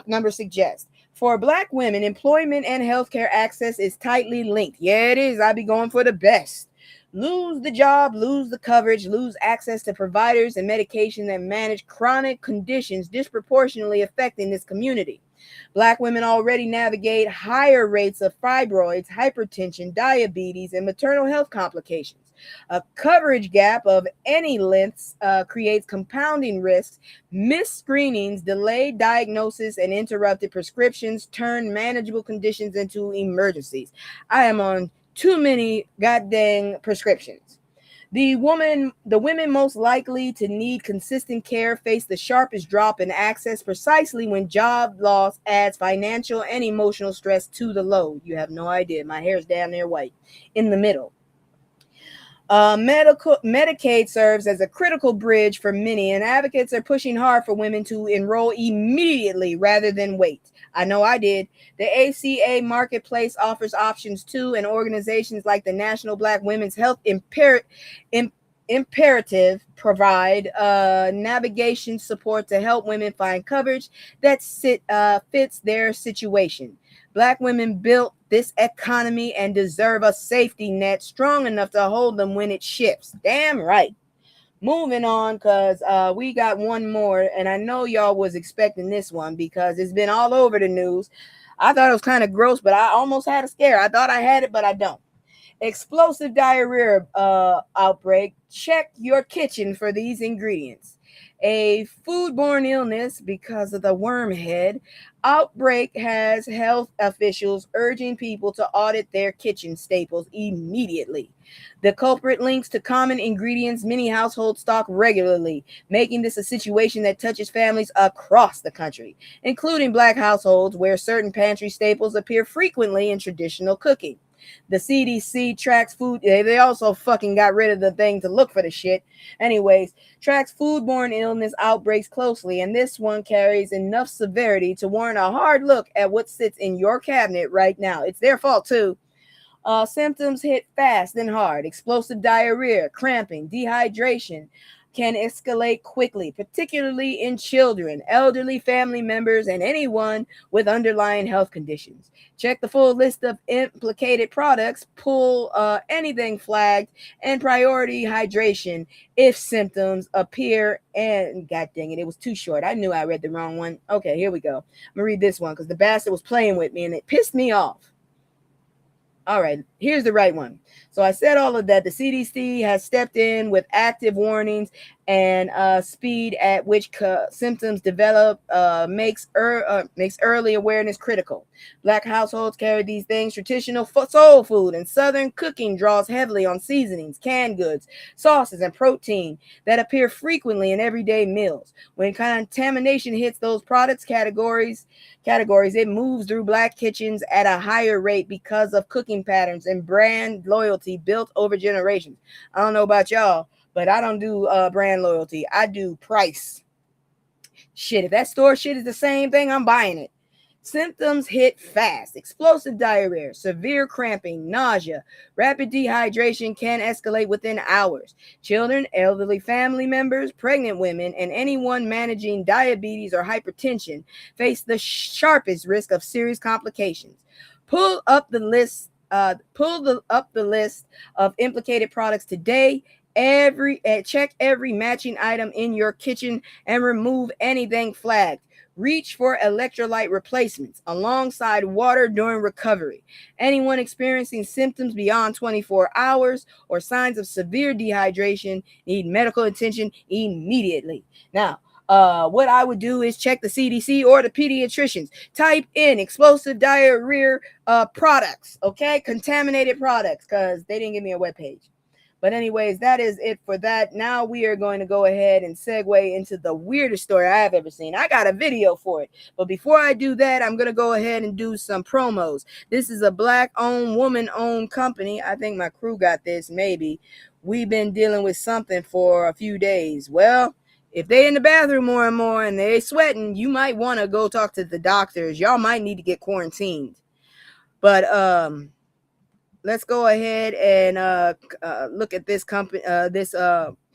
Numbers suggest. For Black women, employment and healthcare access is tightly linked. Yeah, it is. I be going for the best. Lose the job, lose the coverage, lose access to providers and medication that manage chronic conditions disproportionately affecting this community. Black women already navigate higher rates of fibroids, hypertension, diabetes, and maternal health complications. A coverage gap of any length creates compounding risks. Missed screenings, delayed diagnosis, and interrupted prescriptions turn manageable conditions into emergencies. I am on too many goddamn prescriptions. The women most likely to need consistent care face the sharpest drop in access precisely when job loss adds financial and emotional stress to the load. You have no idea. My hair's down there white in the middle. Medicaid serves as a critical bridge for many, and advocates are pushing hard for women to enroll immediately rather than wait. I know I did. The ACA Marketplace offers options too, and organizations like the National Black Women's Health Imperative provide navigation support to help women find coverage that fits their situation. Black women built this economy and deserve a safety net strong enough to hold them when it shifts. Damn right. Moving on, because we got one more, and I know y'all was expecting this one because it's been all over the news. I thought it was kind of gross, but I almost had a scare. I thought I had it, but I don't. Explosive diarrhea outbreak. Check your kitchen for these ingredients. A foodborne illness because of the wormhead outbreak has health officials urging people to audit their kitchen staples immediately. The culprit links to common ingredients many households stock regularly, making this a situation that touches families across the country, including Black households where certain pantry staples appear frequently in traditional cooking. The CDC tracks food. They also fucking got rid of the thing to look for the shit. Anyways, tracks foodborne illness outbreaks closely, and this one carries enough severity to warrant a hard look at what sits in your cabinet right now. It's their fault too. Symptoms hit fast and hard. Explosive diarrhea, cramping, dehydration can escalate quickly, particularly in children, elderly family members, and anyone with underlying health conditions. Check the full list of implicated products, pull anything flagged, and priority hydration if symptoms appear. And god dang it, it was too short. I knew I read the wrong one. Okay, here we go. I'm gonna read this one because the bastard was playing with me and it pissed me off. All right, here's the right one. So I said all of that. The CDC has stepped in with active warnings and speed at which symptoms develop makes early awareness critical. Black households carry these things. Traditional soul food and Southern cooking draws heavily on seasonings, canned goods, sauces, and protein that appear frequently in everyday meals. When contamination hits those products categories, it moves through Black kitchens at a higher rate because of cooking patterns and brand loyalty built over generations. I don't know about y'all, but I don't do brand loyalty. I do price. Shit, if that store shit is the same thing, I'm buying it. Symptoms hit fast. Explosive diarrhea, severe cramping, nausea, rapid dehydration can escalate within hours. Children, elderly family members, pregnant women, and anyone managing diabetes or hypertension face the sharpest risk of serious complications. Pull up the list of implicated products today. Check every matching item in your kitchen and remove anything flagged. Reach for electrolyte replacements alongside water during recovery. Anyone experiencing symptoms beyond 24 hours or signs of severe dehydration need medical attention immediately. Now, what I would do is check the CDC or the pediatricians. Type in explosive diarrhea products, okay? Contaminated products, because they didn't give me a webpage. But anyways, that is it for that. Now we are going to go ahead and segue into the weirdest story I have ever seen. I got a video for it. But before I do that, I'm going to go ahead and do some promos. This is a Black-owned, woman-owned company. I think my crew got this, maybe. We've been dealing with something for a few days. Well, if they in the bathroom more and more and they sweating, you might want to go talk to the doctors. Y'all might need to get quarantined. But let's go ahead and look at this company.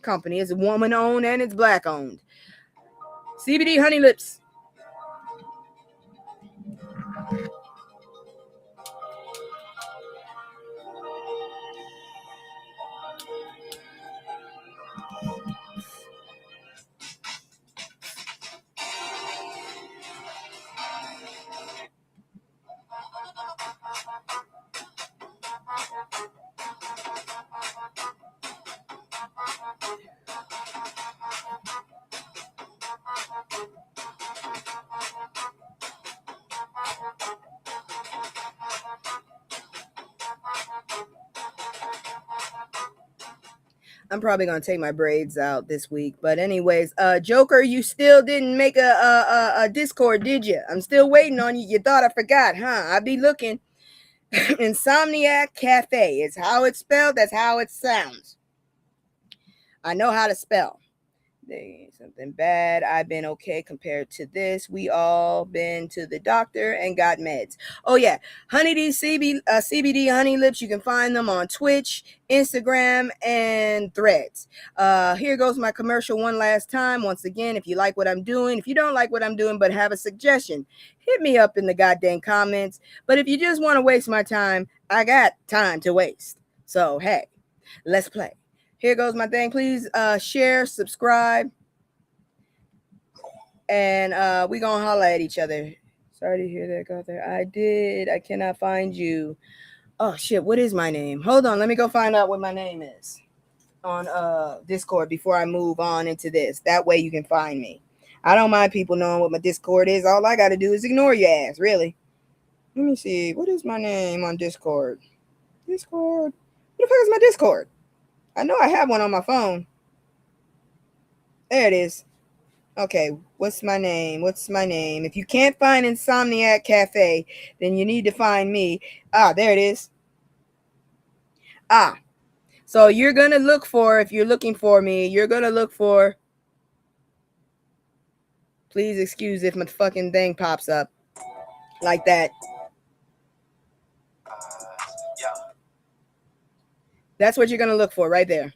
Company is woman-owned and it's Black-owned. CBD Honey Lips. I'm probably gonna take my braids out this week, but anyways, Joker, you still didn't make a Discord, did you? I'm still waiting on you. You thought I forgot, huh? I be looking. Insomniac Cafe is how it's spelled. That's how it sounds. I know how to spell. Something bad. I've been okay compared to this. We all been to the doctor and got meds. Oh yeah, Honeybee CBD Honey Lips. You can find them on Twitch, Instagram, and Threads. Here goes my commercial one last time. Once again, if you like what I'm doing, if you don't like what I'm doing but have a suggestion, hit me up in the goddamn comments. But if you just want to waste my time, I got time to waste. So hey, let's play. Here goes my thing. Please share, subscribe, and we gonna holla at each other. Sorry to hear that, got there. I did. I cannot find you. Oh shit, what is my name? Hold on, let me go find out what my name is on Discord before I move on into this. That way you can find me. I don't mind people knowing what my Discord is. All I gotta do is ignore your ass, really. Let me see. What is my name on Discord? Discord. What the fuck is my Discord? I know I have one on my phone. There it is. Okay, what's my name? If you can't find Insomniac Cafe, then you need to find me. There it is. So you're going to look for, if you're looking for me, you're going to look for, please excuse if my fucking thing pops up like that. That's what you're going to look for right there.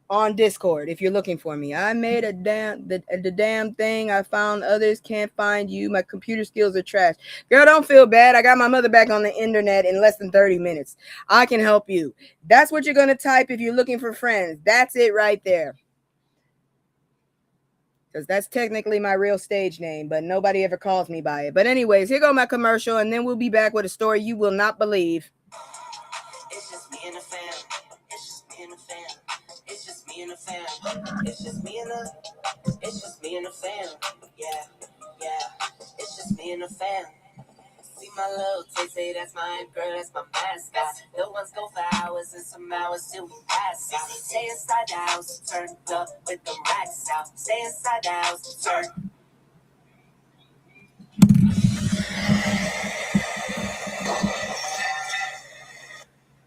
On Discord, if you're looking for me. I made the damn thing. I found others can't find you. My computer skills are trash. Girl, don't feel bad. I got my mother back on the internet in less than 30 minutes. I can help you. That's what you're going to type if you're looking for friends. That's it right there. Because that's technically my real stage name, but nobody ever calls me by it. But anyways, here go my commercial, and then we'll be back with a story you will not believe. It's just me and the fam. It's just me and the fam. It's just me me and the fam. It's just me and the fam. Yeah, yeah. It's just me and the fam. See my little say that's my girl, that's my mascot. The ones go for hours and some hours till we pass out. Stay inside the house, turned up with the racks out. Stay inside the house, turn.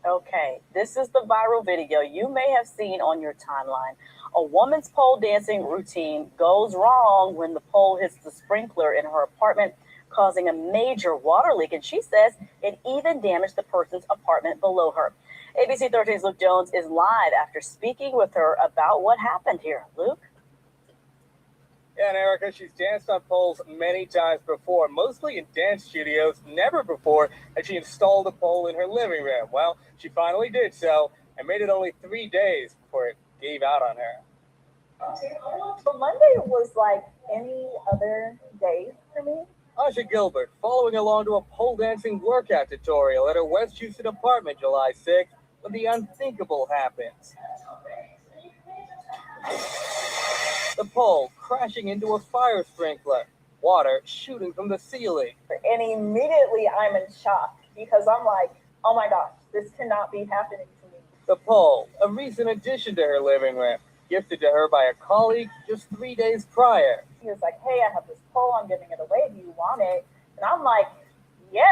Okay, this is the viral video you may have seen on your timeline. A woman's pole dancing routine goes wrong when the pole hits the sprinkler in her apartment, causing a major water leak, and she says it even damaged the person's apartment below her. ABC 13's Luke Jones is live after speaking with her about what happened here. Luke? Yeah, and Erica, she's danced on poles many times before, mostly in dance studios. Never before had she installed a pole in her living room. Well, she finally did so, and made it only 3 days before it gave out on her. So Monday was like any other day for me. Asha Gilbert, following along to a pole dancing workout tutorial at her West Houston apartment July 6th, when the unthinkable happens. The pole crashing into a fire sprinkler, water shooting from the ceiling. And immediately I'm in shock because I'm like, oh my gosh, this cannot be happening to me. The pole, a recent addition to her living room, gifted to her by a colleague just 3 days prior. He was like, hey, I have this pole, I'm giving it away, do you want it? And I'm like, yeah,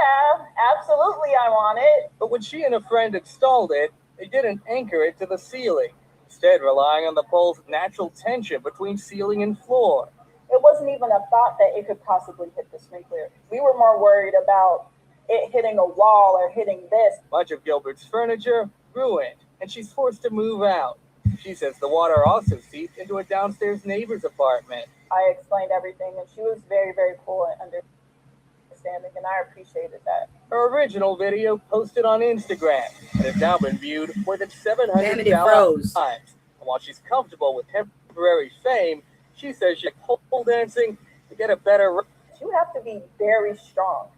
absolutely I want it. But when she and a friend installed it, they didn't anchor it to the ceiling, instead relying on the pole's natural tension between ceiling and floor. It wasn't even a thought that it could possibly hit the sprinkler. We were more worried about it hitting a wall or hitting this. Much of Gilbert's furniture ruined, and she's forced to move out. She says the water also seeped into a downstairs neighbor's apartment. I explained everything, and she was very, very cool and understanding, and I appreciated that. Her original video posted on Instagram and has now been viewed more than 700,000 times. And while she's comfortable with temporary fame, she says she's pole dancing to get a better. You have to be very strong,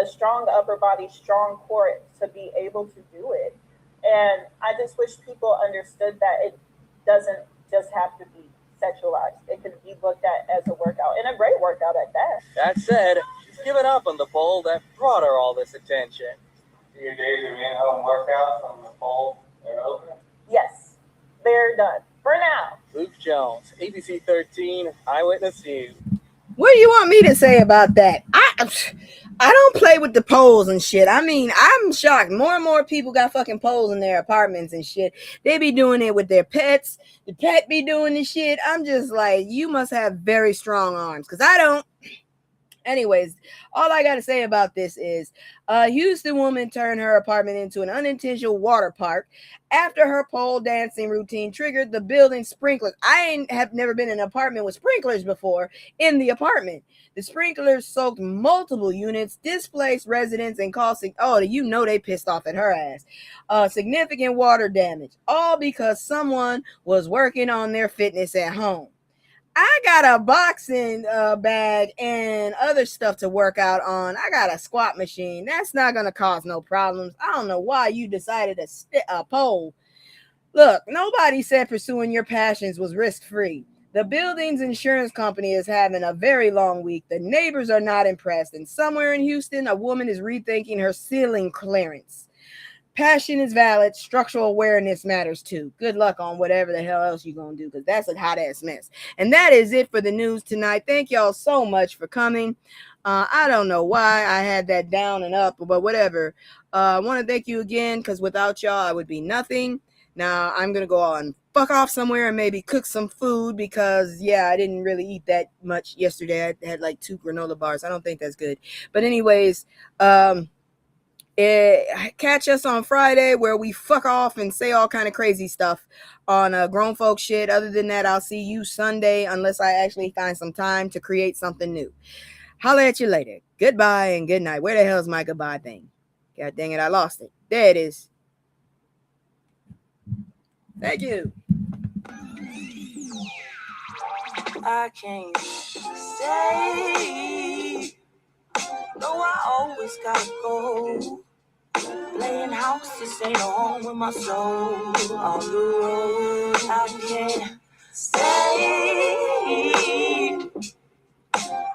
a strong upper body, strong core to be able to do it. And I just wish people understood that it doesn't just have to be sexualized. It can be looked at as a workout, and a great workout at that. That said, she's given up on the pole that brought her all this attention. Your days of in-home workouts on the pole, they're over? Yes, they're done. For now. Luke Jones, ABC 13, Eyewitness News. What do you want me to say about that? I don't play with the poles and shit. I mean, I'm shocked. More and more people got fucking poles in their apartments and shit. They be doing it with their pets. The pet be doing the shit. I'm just like, you must have very strong arms, because I don't. Anyways, all I got to say about this is a Houston woman turned her apartment into an unintentional water park after her pole dancing routine triggered the building sprinklers. I have never been in an apartment with sprinklers before in the apartment. The sprinklers soaked multiple units, displaced residents, and caused, they pissed off at her ass. Significant water damage, all because someone was working on their fitness at home. I got a boxing bag and other stuff to work out on. I got a squat machine. That's not going to cause no problems. I don't know why you decided to stick a pole. Look, nobody said pursuing your passions was risk-free. The building's insurance company is having a very long week. The neighbors are not impressed. And somewhere in Houston, a woman is rethinking her ceiling clearance. Passion is valid. Structural awareness matters too. Good luck on whatever the hell else you're going to do, because that's a hot ass mess. And that is it for the news tonight. Thank y'all so much for coming. I don't know why I had that down and up, but whatever. I want to thank you again, because without y'all, I would be nothing. Now I'm going to go on fuck off somewhere and maybe cook some food, because I didn't really eat that much yesterday. I had like 2 granola bars. I don't think that's good. But anyways, catch us on Friday where we fuck off and say all kind of crazy stuff on grown folk shit. Other than that, I'll see you Sunday unless I actually find some time to create something new. Holla at you later. Goodbye and good night. Where the hell is my goodbye thing? God dang it, I lost it. There it is. Thank you. I can't say no, I always gotta go. Playing house, this ain't home with my soul. On the road, I can't Say,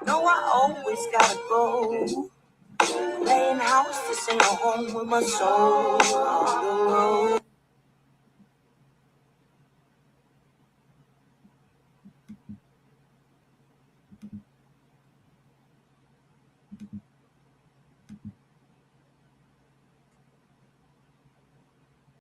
no, I always gotta go. Playing house, this ain't a home with my soul on the road.